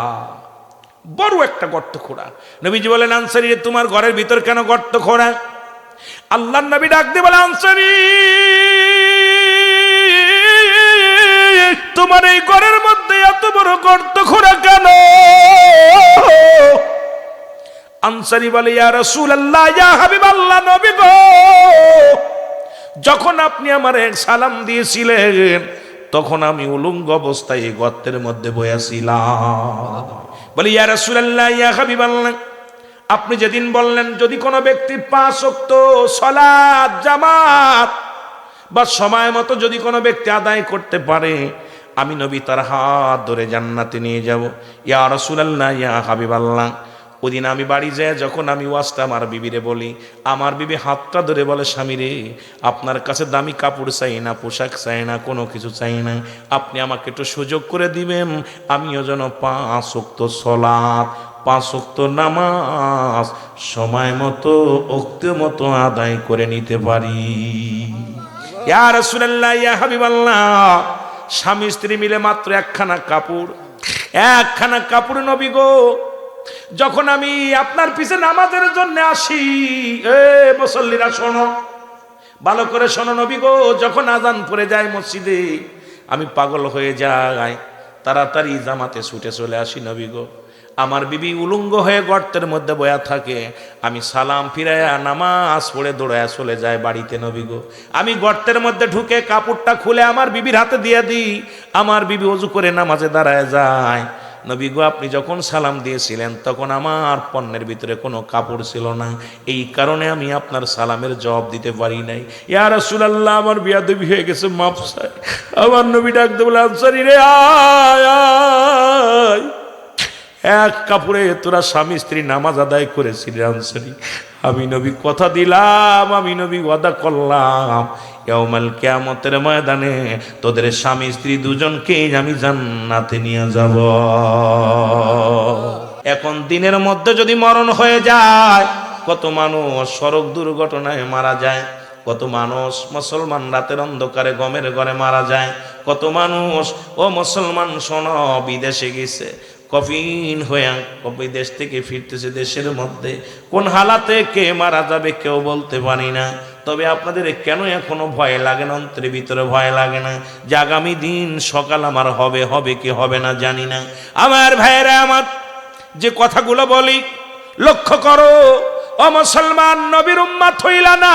A: বড় একটা গর্ত খোঁড়া। নবীজি বলেন, আনসারী রে, তোমার ঘরের ভিতর কেন গর্ত খোঁড়া? আল্লাহর নবী ডাক দিয়ে বলে, আনসারী, তোমার এই ঘরের মধ্যে এত বড় গর্ত খোঁড়া কেন? আনসারী বলে, ইয়া রাসূলুল্লাহ, ইয়া হাবিবাল্লাহ, নবী গো, যখন আপনি আমারে সালাম দিয়েছিলেন তখন আমি উলঙ্গ অবস্থায় এই গর্তের মধ্যে বসেছিলাম। বলি, ইয়া রাসূলুল্লাহ, ইয়া হাবিবাল্লাহ, আপনি যেদিন বললেন যদি কোনো ব্যক্তি 5 ওয়াক্ত সালাত জামাত বা সময় মতো যদি কোনো ব্যক্তি আদায় করতে পারে, আমি নবী তার হাত ধরে জান্নাতে নিয়ে যাব। ইয়া রাসূলুল্লাহ, ইয়া হাবিবাল্লাহ, ওদিন আমি বাড়ি যাই, যখন আমি ওয়াজটা আমার বিবিরে বলি, আমার বিবি হাতটা ধরে বলে, স্বামী রে, আপনার কাছে দামি কাপড় চাই না, পোশাক চাই না, কোনো কিছু চাই না, আপনি আমাকে একটু সুযোগ করে দিবেন, আমিও যেন 5 ওয়াক্ত সালাত, 5 ওয়াক্ত নামাজ সময় মতো ওক্ত মতো আদায় করে নিতে পারি। ইয়া রাসূলুল্লাহ, ইয়া হাবিবাল্লাহ, স্বামী স্ত্রী মিলে মাত্র একখানা কাপড় নবী গো, যখন আমি আপনার পিছে নামাজের জন্য আসি, মুসল্লিরা শোনো, ভালো করে শোনো নবী গো, যখন আজান পড়ে যায় মসজিদে, আমি পাগল হয়ে যাই, তাড়াতাড়ি জামাতে ছুটে চলে আসি নবী গো। আমার বিবি উলঙ্গ হয়ে গর্তের মধ্যে বয়া থাকে, আমি সালাম ফিরাইয়া নামাজ পড়ে দৌড়ায়া চলে যায় বাড়িতে নবী গো। আমি গর্তের মধ্যে ঢুকে কাপড়টা খুলে আমার বিবির হাতে দিয়ে দিই, আমার বিবি ওযু করে নামাজে দাঁড়ায় যায়। নবী গো, আপনি যখন সালাম দিয়েছিলেন তখন আমার পণ্যের ভিতরে কোনো কাপড় ছিল না, এই কারণে আমি আপনার সালামের জবাব দিতে পারি নাই। ইয়া রাসূলুল্লাহ, আমার বিয়াদবি হয়ে গেছে, মাফ চাই। আমার নবী ডাক দিয়ে বলে, আনসারী রে, আয় আয়, এক কাপড়ে তোরা স্বামী স্ত্রী নামাজ আদায় করেছিলি। আনসারী, আমি নবী কথা দিলাম, আমি নবী ওয়াদা করলাম, ইয়াউমাল কিয়ামতের ময়দানে তোদের স্বামী স্ত্রী দুজনকেই আমি জান্নাতে নিয়ে যাব। এখন দিনের মধ্যে যদি মরণ হয়ে যায়, কত মানুষ সড়ক দুর্ঘটনায় মারা যায়, কত মানুষ মুসলমান রাতের অন্ধকারে গমের ঘরে মারা যায়, কত মানুষ, ও মুসলমান শোনো, বিদেশে গেছে কফিন হয়ে, বিদেশ থেকে ফিরতেছে, দেশের মধ্যে কোন হালাতে কে মারা যাবে কেউ বলতে পারি না। তবে আপনাদের কেন এখনো ভয় লাগে না, অন্তরের ভিতরে ভয় লাগে না যে আগামী দিন সকাল আমার হবে কি হবে না জানি না। আমার ভাইয়েরা, আমার যে কথাগুলো বলি লক্ষ্য করো, ও মুসলমান, নবীর উম্মত হইলা না,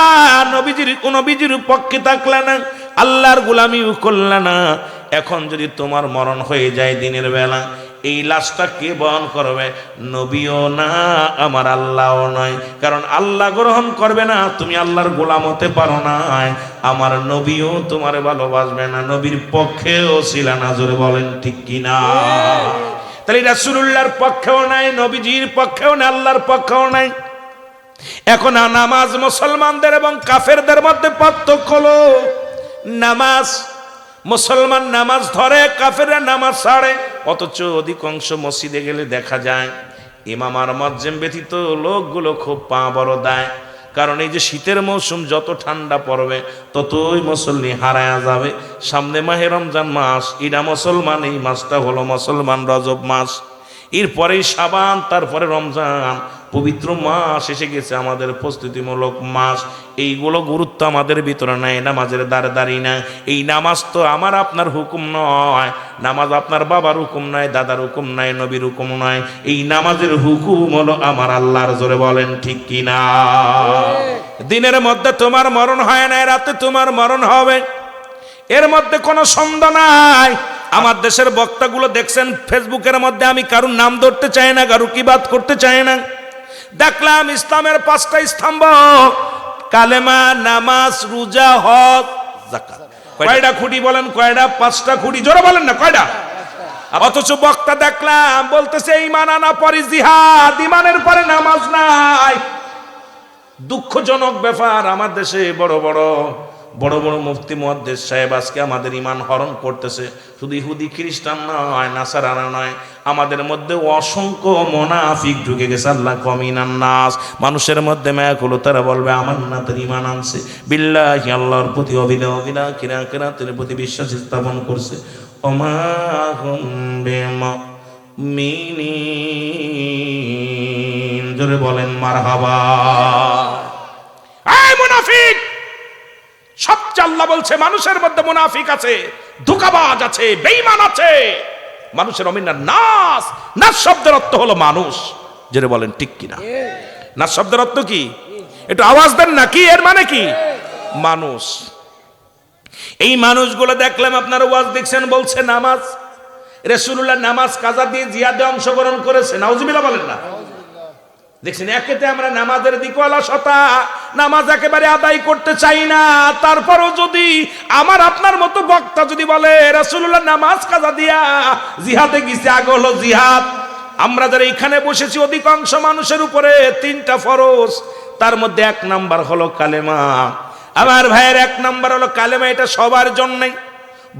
A: নবীজির পক্ষে থাকলা না, আল্লাহর গোলামিও করলা না। এখন যদি তোমার মরণ হয়ে যায় দিনের বেলা, এই লাশটা কে বহন করবে? নবীও না, আমার আল্লাহও নয়, কারণ আল্লাহ গ্রহণ করবে না, তুমি আল্লাহর গোলাম হতে পারো না, আমার নবীও তোমার ভালোবাসবে না, নবীর পক্ষেও ছিল না। জোরে বলেন ঠিক কিনা? তাহলে রাসূলুল্লাহর পক্ষেও নাই, নবীজির পক্ষেও নাই, আল্লাহর পক্ষেও নাই। এখন নামাজ মুসলমানদের এবং কাফেরদের মধ্যে পার্থক্য হলো নামাজ। মুসলমান নামাজ ধরে, কাফেররা নামাজ ছাড়ে। অথচ অধিকাংশ মসজিদে গেলে দেখা যায় ইমাম আর মুয়াজ্জিন ব্যতীত লোকগুলো খুব পা বড় দেয়, কারণ এই যে শীতের মৌসুম, যত ঠান্ডা পড়বে ততই মুসল্লি হারায়া যাবে। সামনে মাহে রমজান মাস, এটা মুসলমান, এই মাসটা হলো মুসলমান রজব মাস, এরপরেই শাবান, তারপরে রমজান, পবিত্র মাস এসে গেছে, আমাদের প্রস্তুতিমূলক মাস। এইগুলো গুরুত্ব আমাদের ভিতরে নাই। নামাজের দ্বারে দাঁড়িয়ে না। এই নামাজ তো আমার আপনার হুকুম নয়, নামাজ আপনার বাবার হুকুম নয়, দাদার হুকুম নয়, নবীর হুকুম নয়। এই নামাজের হুকুম হলো আমার আল্লাহর। জোরে বলেন ঠিক কিনা? দিনের মধ্যে তোমার মরণ হয় না, রাতে তোমার মরণ হবে, এর মধ্যে কোনো সন্দেহ নাই। আমার দেশের বক্তাগুলো দেখছেন ফেসবুকের মধ্যে, আমি কারুর নাম ধরতে চাই না, কারুর কিবাদ করতে চাই না। দেখলাম ইসলামের 5টা স্তম্ভ, কালেমা, নামাজ, রোজা, হজ, যাকাত। কয়টা খুঁটি বলেন? কয়টা? 5টা খুঁটি। জোরে বলেন না কয়টা? অথচ বক্তা দেখলাম বলতেছে ঈমান আনা পরে জিহাদ, ঈমানের পরে নামাজ নাই। দুঃখজনক ব্যাপার, আমার দেশে বড় বড় মুফতি মুহাদ্দিস সাহেব আজকে আমাদের ঈমান হরণ করতেছে। শুধু ইহুদি খ্রিস্টান নয়, নাসারানা নয়, আমাদের মধ্যে অসংখ্য মুনাফিক ঢুকে গেছে। আল্লাহ কমিনান নাস, মানুষের মধ্যে মায়াক হলো, তারা বলবে আমার না তার ঈমান আনছে, বিল্লাহি আল্লাহর প্রতি অবিলা কিরাতের প্রতি বিশ্বাস স্থাপন করছে। ওমা হুম বিমুমিনিন, জোরে বলেন মারহাবা। এই মুনাফিক, সবচেয়ে আল্লাহ বলছে মানুষের মধ্যে মুনাফিক আছে, ধোঁকাবাজ আছে, বেঈমান আছে। মানুষের অমিনার নাস, নাস শব্দের অর্থ হলো মানুষ। জোরে বলেন ঠিক কিনা? নাস শব্দের অর্থ কি? একটু আওয়াজ দেন না, কি এর মানে কি? মানুষ। এই মানুষগুলো দেখলাম, আপনারা ওয়াজ দেখছেন, বলছে নামাজ, রাসূলুল্লাহ নামাজ কাজা দিয়ে জিহাদে অংশগ্রহণ করেছে। নাউজুবিল্লাহ বলেন না? দেখছেন, একেতে আমরা নামাজের দিকে অলসতা, নামাজ একেবারে আদায় করতে চাই না। তারপরও যদি আমার আপনার মতো বক্তা যদি বলে রাসূলুল্লাহ নামাজ কাজা দিয়া জিহাদে গেছে, আগে হলো জিহাদ। আমরা যারা এখানে বসেছি অধিকাংশ মানুষের উপরে 3টা ফরজ, তার মধ্যে 1 নাম্বার হলো কালেমা। আমার ভাইয়ের 1 নাম্বার হলো কালেমা। এটা সবার জন্য,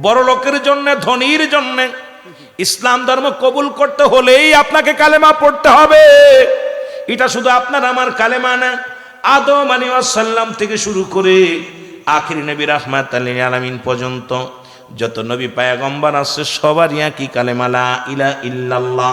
A: বড় লোকের জন্য, ধনীর জন্য। ইসলাম ধর্ম কবুল করতে হলেই আপনাকে কালেমা পড়তে হবে। এটা শুধু আপনার আমার কালেমা না, আদম আলাইহিস সালাম থেকে শুরু করে আখির নবী রাহমাতুল লিল আলামিন পর্যন্ত যত নবী পয়গম্বর আছে সবারই একই কালেমা, লা ইলাহা ইল্লাল্লাহ।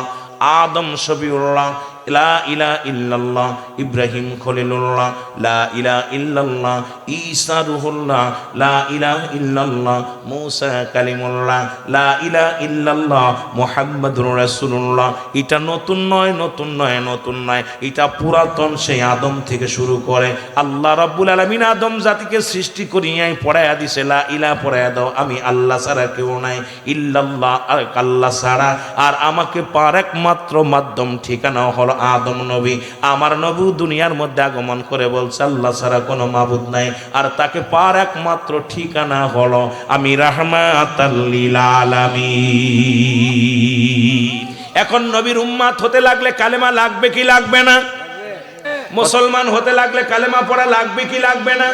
A: আদম শফিউল্লাহ, লা ইলাহা ইল্লাল্লাহ। ইব্রাহিম খলিলুল্লাহ, লা ইলাহা ইল্লাল্লাহ। ঈসা রূহুল্লাহ, লা ইলাহা ইল্লাল্লাহ। মূসা কালিমুল্লাহ, লা ইলাহা ইল্লাল্লাহ। মুহাম্মাদুর রাসূলুল্লাহ। এটা নতুন নয়, নতুন নয়, নতুন নয়, এটা পুরাতন। সেই আদম থেকে শুরু করে আল্লাহ রাব্বুল আলামিন আদম জাতিকে সৃষ্টি করিয়াই পড়ায়া দিছে, লা ইলাহা পড়ায়া দাও, আমি আল্লাহ ছাড়া কেউ নাই, ইল্লাল্লাহ, আর আল্লাহ ছাড়া। আর আমাকে পার একমাত্র মাধ্যম ঠিকানা হলো আদম নবী। আমার নবী দুনিয়ার মধ্যে আগমন করে বলছে আল্লাহ ছাড়া কোনো মাবুদ নাই, আর তাকে পার একমাত্র ঠিকানা হলো আমি রাহমাতাল লিল আলামিন। এখন নবীর উম্মত হতে লাগলে কালেমা লাগবে কি লাগবে না? মুসলমান হতে লাগলে কালেমা পড়া লাগবে কি লাগবে না?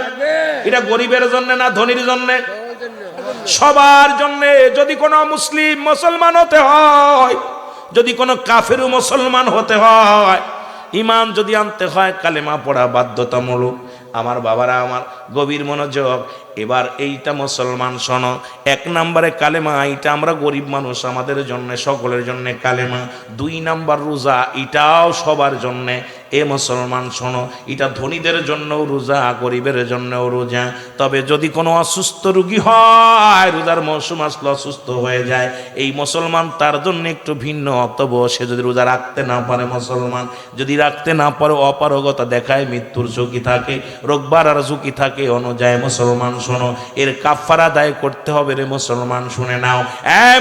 A: এটা গরিবের জন্য না ধনীর জন্য? সবার জন্য। যদি কোনো মুসলিম মুসলমান হতে হয়, যদি কোনো কাফেরও মুসলমান হতে হয়, ঈমান যদি আনতে হয়, কালেমা পড়া বাধ্যতামূলক। আমার বাবারা, আমার গভীর মনোযোগ। এবার এইটা মুসলমান শোনো, 1 নম্বরে কালেমা, এটা আমরা গরিব মানুষ, আমাদের জন্য, সকলের জন্য কালেমা। 2 নাম্বার রোজা, এটাও সবার জন্য। এ মুসলমান শোনো, এটা ধনীদের জন্যও রোজা, গরিবের জন্যও রোজা। তবে যদি কোনো অসুস্থ রোগী হয়, রোজার মৌসুম আসলে অসুস্থ হয়ে যায়, এই মুসলমান তার জন্য একটু ভিন্ন। তবু সে যদি রোজা রাখতে না পারে, মুসলমান যদি রাখতে না পারে, অপারগতা দেখায়, মৃত্যুর ঝুঁকি থাকে, রোগ বাড়ার ঝুঁকি থাকে, অনুযায়ী মুসলমান শোনো, এর কাফারা আদায় করতে হবে রে মুসলমান, শুনে নাও।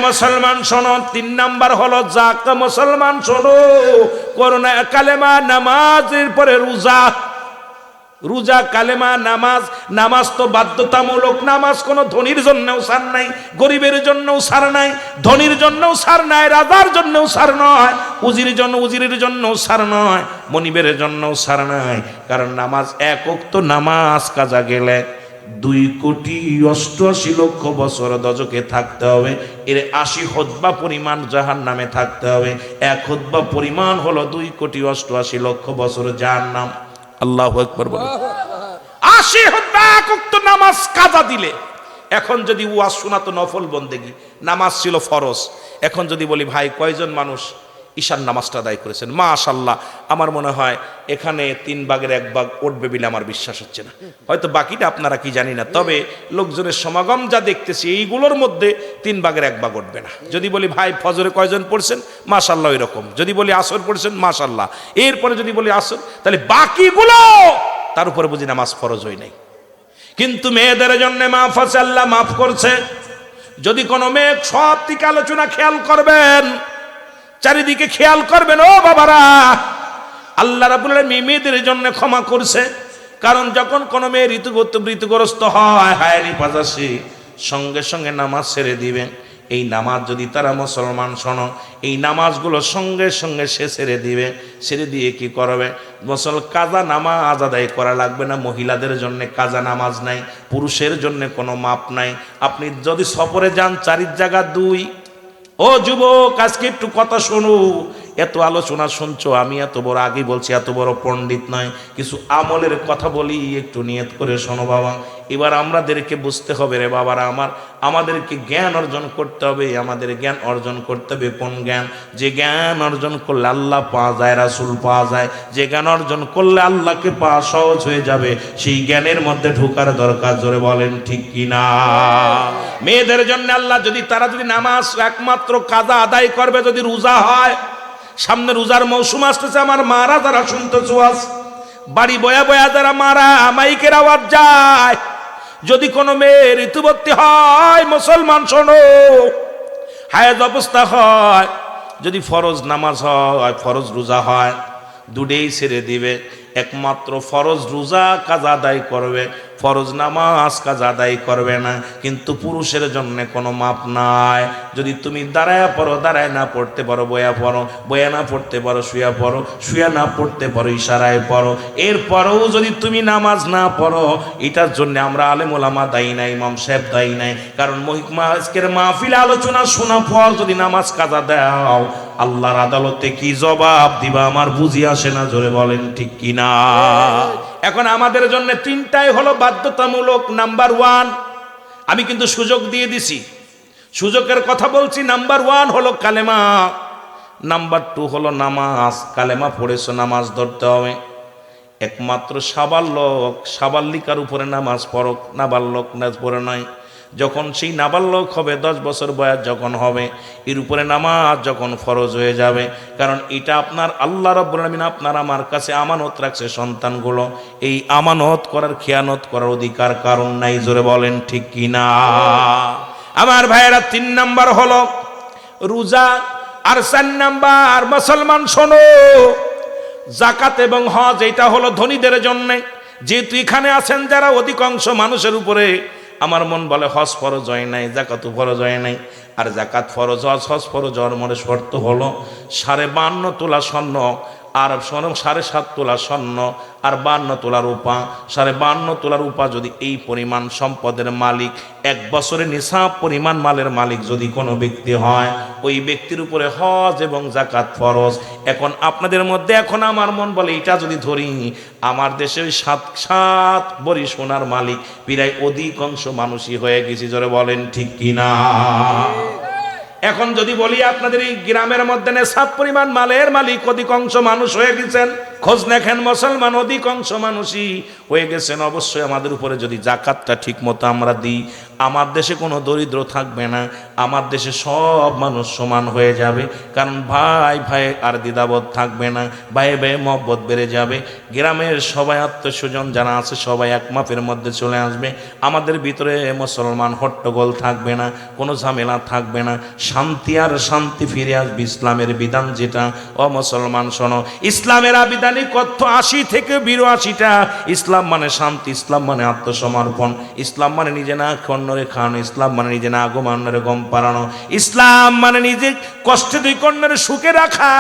A: মুসলমান শোনো, 3 নাম্বার হলো যাকাত। মুসলমান শোনো, করোনা কালেমা, নামাজের পরে রোজা। রোজা, কালেমা, নামাজ। নামাজ তো বাধ্যতামূলক। নামাজ কোনো ধনীর জন্যও ছাড় নাই, গরিবের জন্যও ছাড় নাই, ধনীর জন্যও ছাড় নাই, রাজার জন্যও ছাড় নয়, উজিরের জন্যও ছাড় নয়, মনিবের জন্যও ছাড় নাই। কারণ নামাজ 1 ওয়াক্ত নামাজ কাজা গেলে 2,88,00,000 বছর দজকে থাকতে হবে। এর 80 খুতবা পরিমাণ জাহান্নামে থাকতে হবে। 1 খুতবা পরিমাণ হলো 2,88,00,000 বছর জাহান্নাম। আল্লাহু আকবার বলো। 80 খুতবা 1 ওয়াক্ত নামাজ কাজা দিলে, এখন যদি ওয়াজ শোনাতো নফল বন্দেগী, নামাজ ছিল ফরজ। এখন যদি বলি ভাই কয়জন মানুষ ঈশার নামাজটা আদায় করেছেন, মাশাআল্লাহ। আমার মনে হয় এখানে 3 ভাগের 1 ভাগ উঠবে বলে আমার বিশ্বাস হচ্ছে না, হয়তো বাকিটা আপনারা কি জানি না, তবে লোকজনের সমাগম যা দেখতেছি এইগুলোর মধ্যে 3 ভাগের 1 ভাগ উঠবে না। যদি বলি ভাই ফজরে কয়জন পড়ছেন, মাশাআল্লাহ এরকম, যদি বলি আসর পড়ছেন, মাশাআল্লাহ, এরপরে যদি বলি আসর, তাহলে বাকিগুলো তার উপরে বুঝি নামাজ ফরজ হয় নাই। কিন্তু মেয়েদের জন্য মাফ আছে, আল্লাহ মাফ করছে। যদি কোনো মেয়ে, সব দিকে আলোচনা খেয়াল করবেন, চারিদিকে খেয়াল করবেন ও বাবারা, আল্লাহ রাব্বুল আলামিন মেয়েদের জন্য ক্ষমা করছে। কারণ যখন কোনো মেয়ে ঋতুগ্রস্ত হয়, হায়ারি পাজাসি, সঙ্গে সঙ্গে নামাজ ছেড়ে দিবেন। এই নামাজ যদি তারা মুসলমান শোনো, এই নামাজগুলো সঙ্গে সঙ্গে সে ছেড়ে দিবে। ছেড়ে দিয়ে কি করবে? কাজা নামাজ আদায় করা লাগবে না। মহিলাদের জন্য কাজা নামাজ নাই, পুরুষের জন্য কোনো মাপ নাই। আপনি যদি সফরে যান 4 জায়গা 2, ও যুবক আজকে একটু কথা শোনো, এত আলোচনা শুনছো, আমি এত বড় আগে বলছি, এত বড় পণ্ডিত নয়, কিছু আমলের কথা বলি, একটু নিয়ত করে শোনো বাবা। এবার আমাদেরকে বুঝতে হবে রে বাবারা আমার, আমাদেরকে জ্ঞান অর্জন করতে হবে। আমাদের জ্ঞান অর্জন করতে হবে কোন জ্ঞান? যে জ্ঞান অর্জন করলে আল্লাহ পাওয়া যায়, রাসূল পাওয়া যায়, যে জ্ঞান অর্জন করলে আল্লাহকে পাওয়া সহজ হয়ে যাবে, সেই জ্ঞানের মধ্যে ঢোকার দরকার। জোরে বলেন ঠিক কিনা? মেয়েদের জন্য আল্লাহ তারা যদি নামাজ একমাত্র কাজা আদায় করবে, যদি রোজা হয়, সামনে রোজার মৌসুম আসতেছে, আমার মারা যারা শুনতেছো, আজ বাড়ি বয়া বয়া যারা মারা মাইকের আওয়াজ যায়, যদি কোনো মেয়ে ঋতুবর্তী হয়, মুসলমান শোনো, হায়াত অবস্থা হয়, যদি ফরজ নামাজ হয়, ফরজ রোজা হয়, দুটেই ছেড়ে দিবে। একমাত্র ফরজ রোজা কাজা আদায় করবে, ফরজ নামাজ কাজা আদায় করবে না। কিন্তু পুরুষের জন্য কোনো মাপ নাই। যদি তুমি দাঁড়ায় পড়ো, দাঁড়ায় না পড়তে পারো বয়া পড়ো, বয়া না পড়তে পারো শুয়া পড়ো, শুয়া না পড়তে পারো ইশারায় পড়ো। এরপরেও যদি তুমি নামাজ না পড়ো, এটার জন্য আমরা আলেম ওলামা দায়ী নাই, ইমাম সাহেব দায়ী নাই। কারণ আজকের মাহফিলে আলোচনা শোনা পর যদি নামাজ কাজা দাও, আল্লাহর আদালতে কি জবাব দিবা আমার বুঝি আসে না। জোরে বলেন ঠিক কিনা? এখন আমাদের জন্য 3টাই হলো বাধ্যতামূলক। নাম্বার 1, আমি কিন্তু সুযোগ দিয়ে দিছি, সুযোগের কথা বলছি। নাম্বার 1 হলো কালেমা, নাম্বার 2 হলো নামাজ। কালেমা পড়েছো, নামাজ ধরতে হবে। একমাত্র সাবালক, সাবাল্লিকার উপরে নামাজ পড়ক, নাবালক নামাজ পড়ে নয়। যখন সেই নাবালক হবে, 10 বছর বয়স যখন হবে, এর উপরে নামাজ যখন ফরজ হয়ে যাবে। কারণ এটা আপনার আল্লাহ রাব্বুল আলামিন আপনার আমার কাছে আমানত রাখছে সন্তানগুলো। এই আমানত করার, খেয়ানত করার অধিকার কারণ নাই। জোরে বলেন ঠিক কিনা? আমার ভাইয়েরা, 3 নাম্বার হলো রোজা, আর 4 নাম্বার মুসলমান শোনো, যাকাত এবং হজ। এটা হলো ধনীদের জন্য। যেহেতু এখানে আছেন যারা অধিকাংশ মানুষের উপরে, আমার মন বলে হজ ফরজ হয় নাই, যাকাতও ফরজ হয় নাই। আর যাকাত ফরজ, হজ ফরজ হওয়ার মনে শর্ত হলো 52.5 তোলা স্বর্ণ, আর 7.5 তোলা স্বর্ণ, আর 52 তোলা রূপা। 52.5 তোলা রূপা যদি এই পরিমাণ সম্পদের মালিক, 1 বছরে নিসাব পরিমাণ মালের মালিক যদি কোনো ব্যক্তি হয়, ওই ব্যক্তির উপরে হজ এবং যাকাত ফরজ। এখন আপনাদের মধ্যে, এখন আমার মন বলে এটা যদি ধরি, আমার দেশে ওই 7 ভরি সোনার মালিক প্রায় অধিকাংশ মানুষই হয়ে গেছি। জোরে বলেন ঠিক কিনা? এখন যদি বলি আপনাদের এই গ্রামের মধ্যে নেশাব পরিমাণ মালের মালিক অধিকাংশ মানুষ হয়ে গেছেন, খোঁজ দেখেন মুসলমান অধিকাংশ মানুষই হয়ে গেছেন। অবশ্যই আমাদের উপরে যদি যাকাতটা ঠিক মতো আমরা দিই, আমার দেশে কোনো দরিদ্র থাকবে না, আমার দেশে সব মানুষ সমান হয়ে যাবে। কারণ ভাই ভাই আর দ্বিধাবোধ থাকবে না, ভাই ভাই মহব্বত বেড়ে যাবে। গ্রামের সবাই আত্মস্বজন যারা আছে সবাই এক মাপের মধ্যে চলে আসবে। আমাদের ভিতরে মুসলমান হট্টগোল থাকবে না, কোনো ঝামেলা থাকবে না, শান্তি আর শান্তি ফিরে আসবে। ইসলামের বিধান যেটা, ও মুসলমান শোনো, ইসলামের আবিধানিক অর্থ 80 থেকে 82টা। ইসলাম মানে শান্তি, ইসলাম মানে আত্মসমর্পণ, ইসলাম মানে নিজে না অন্যরে খাওয়ানো, ইসলাম মানে নিজে না অন্যরে গম পাড়ানো, ইসলাম মানে নিজে কষ্টে 2 অন্যরে সুখে রাখা,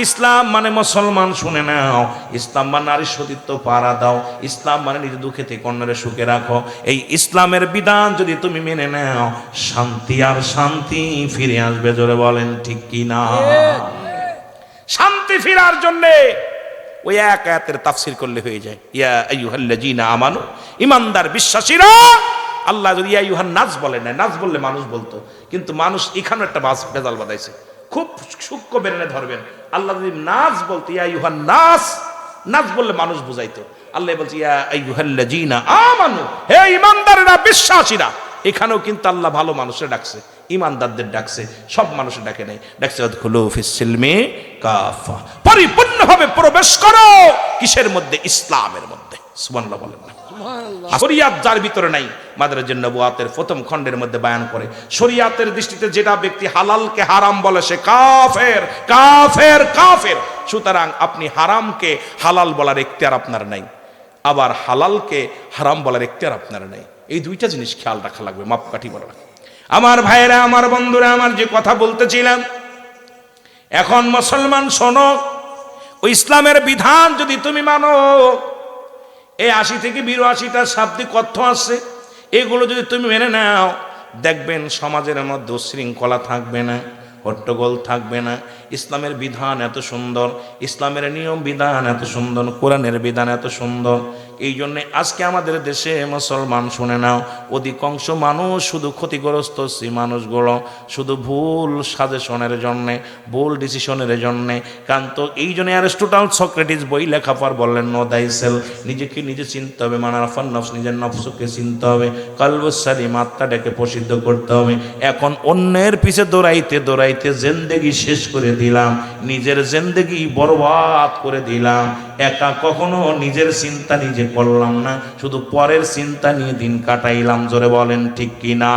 A: ইসলাম মানে মুসলমান শুনে নাও, ইসলাম মানে নারীর সতীত্ব পাড়া দাও, ইসলাম মানে নিজে দুঃখে থেকে অন্যরে সুখে রাখো। এই ইসলামের বিধান যদি তুমি মেনে নাও, শান্তি আর শান্তি ফিরে আসবে। জোরে বলেন ঠিক কিনা? শান্তি ফেরার জন্যে ওই এক আয়াতের তাফসীর করলে হয়ে যায়, ইয়া আইয়ুহাল্লাযীনা আমানু, ইমানদার বিশ্বাসীরা। আল্লাহ যদি ইয়া আইয়ুহান নাস বলে না, নাস বললে মানুষ বলতো, কিন্তু মানুষ এখানে একটা ভেজাল বাঁধাইছে, খুব সূক্ষ্ম বেরেনে ধরবেন। আল্লাহ যদি নাস বলতে ইয়া আইয়ুহান নাস, নাস বললে মানুষ বুঝাইতো। আল্লাহ বলছে ইয়া আইয়ুহাল্লাযীনা আমানু, হে ঈমানদারেরা, বিশ্বাসীরা। এখানেও কিন্তু আল্লাহ ভালো মানুষের ডাকছে, ঈমানদারদের ডাকছে, সব মানুষের ডাকে নাই। ডাকছে উদখুলু ফিস সিলমি কাফা, পরিপূর্ণভাবে প্রবেশ করো। কিসের মধ্যে? ইসলামের মধ্যে। সুবহানাল্লাহ বলেন না? শরিয়াত যার ভিতরে নাই, মাদরাজুন নবুওয়াতের প্রথম খণ্ডের মধ্যে বয়ান করে শরিয়াতের দৃষ্টিতে যেটা ব্যক্তি হালালকে হারাম বলে সে কাফের, কাফের, কাফের। সুতরাং আপনি হারামকে হালাল বলার এখতিয়ার আপনার নাই, আবার হালালকে হারাম বলার এখতিয়ার আপনার নাই। এই দুইটা জিনিস খেয়াল রাখা লাগবে, মাপকাঠি বলা লাগবে। আমার ভাইয়েরা, আমার বন্ধুরা, আমার যে কথা বলতেছিলাম, এখন মুসলমান শোনো, ওই ইসলামের বিধান যদি তুমি মানো, এই 80 থেকে 82টা শাব্দিক অর্থ আছে, এগুলো যদি তুমি মেনে নাও, দেখবেন সমাজের মধ্যে শৃঙ্খলা থাকবে না, হট্টগোল থাকবে না। ইসলামের বিধান এত সুন্দর, ইসলামের নিয়ম বিধান এত সুন্দর, কোরআনের বিধান এত সুন্দর। এই জন্যে আজকে আমাদের দেশে মুসলমান শুনে নাও, অধিকাংশ মানুষ শুধু ক্ষতিগ্রস্ত। সেই মানুষগুলো শুধু ভুল সাজেশনের জন্যে, ভুল ডিসিশনের জন্যে কান্ত। এই জন্য অ্যারিস্টটল, সক্রেটিস বই লেখার পর বললেন নো দাই সেলফ, নিজেকে নিজে চিনতে হবে, মানারাফান নফস, নিজের নফসকে চিনতে হবে, কলবুস সালিম, আত্মাটাকে প্রসিদ্ধ করতে হবে। এখন অন্যের পিছে দৌড়াইতে দৌড়াইতে জিন্দেগি শেষ করে দিলাম, নিজের জিন্দেগি বরবাদ করে দিলাম। একা কখনো নিজের চিন্তা নিজে করলাম না, শুধু পরের চিন্তা নিয়ে দিন কাটাইলাম। জোরে বলেন ঠিক কিনা?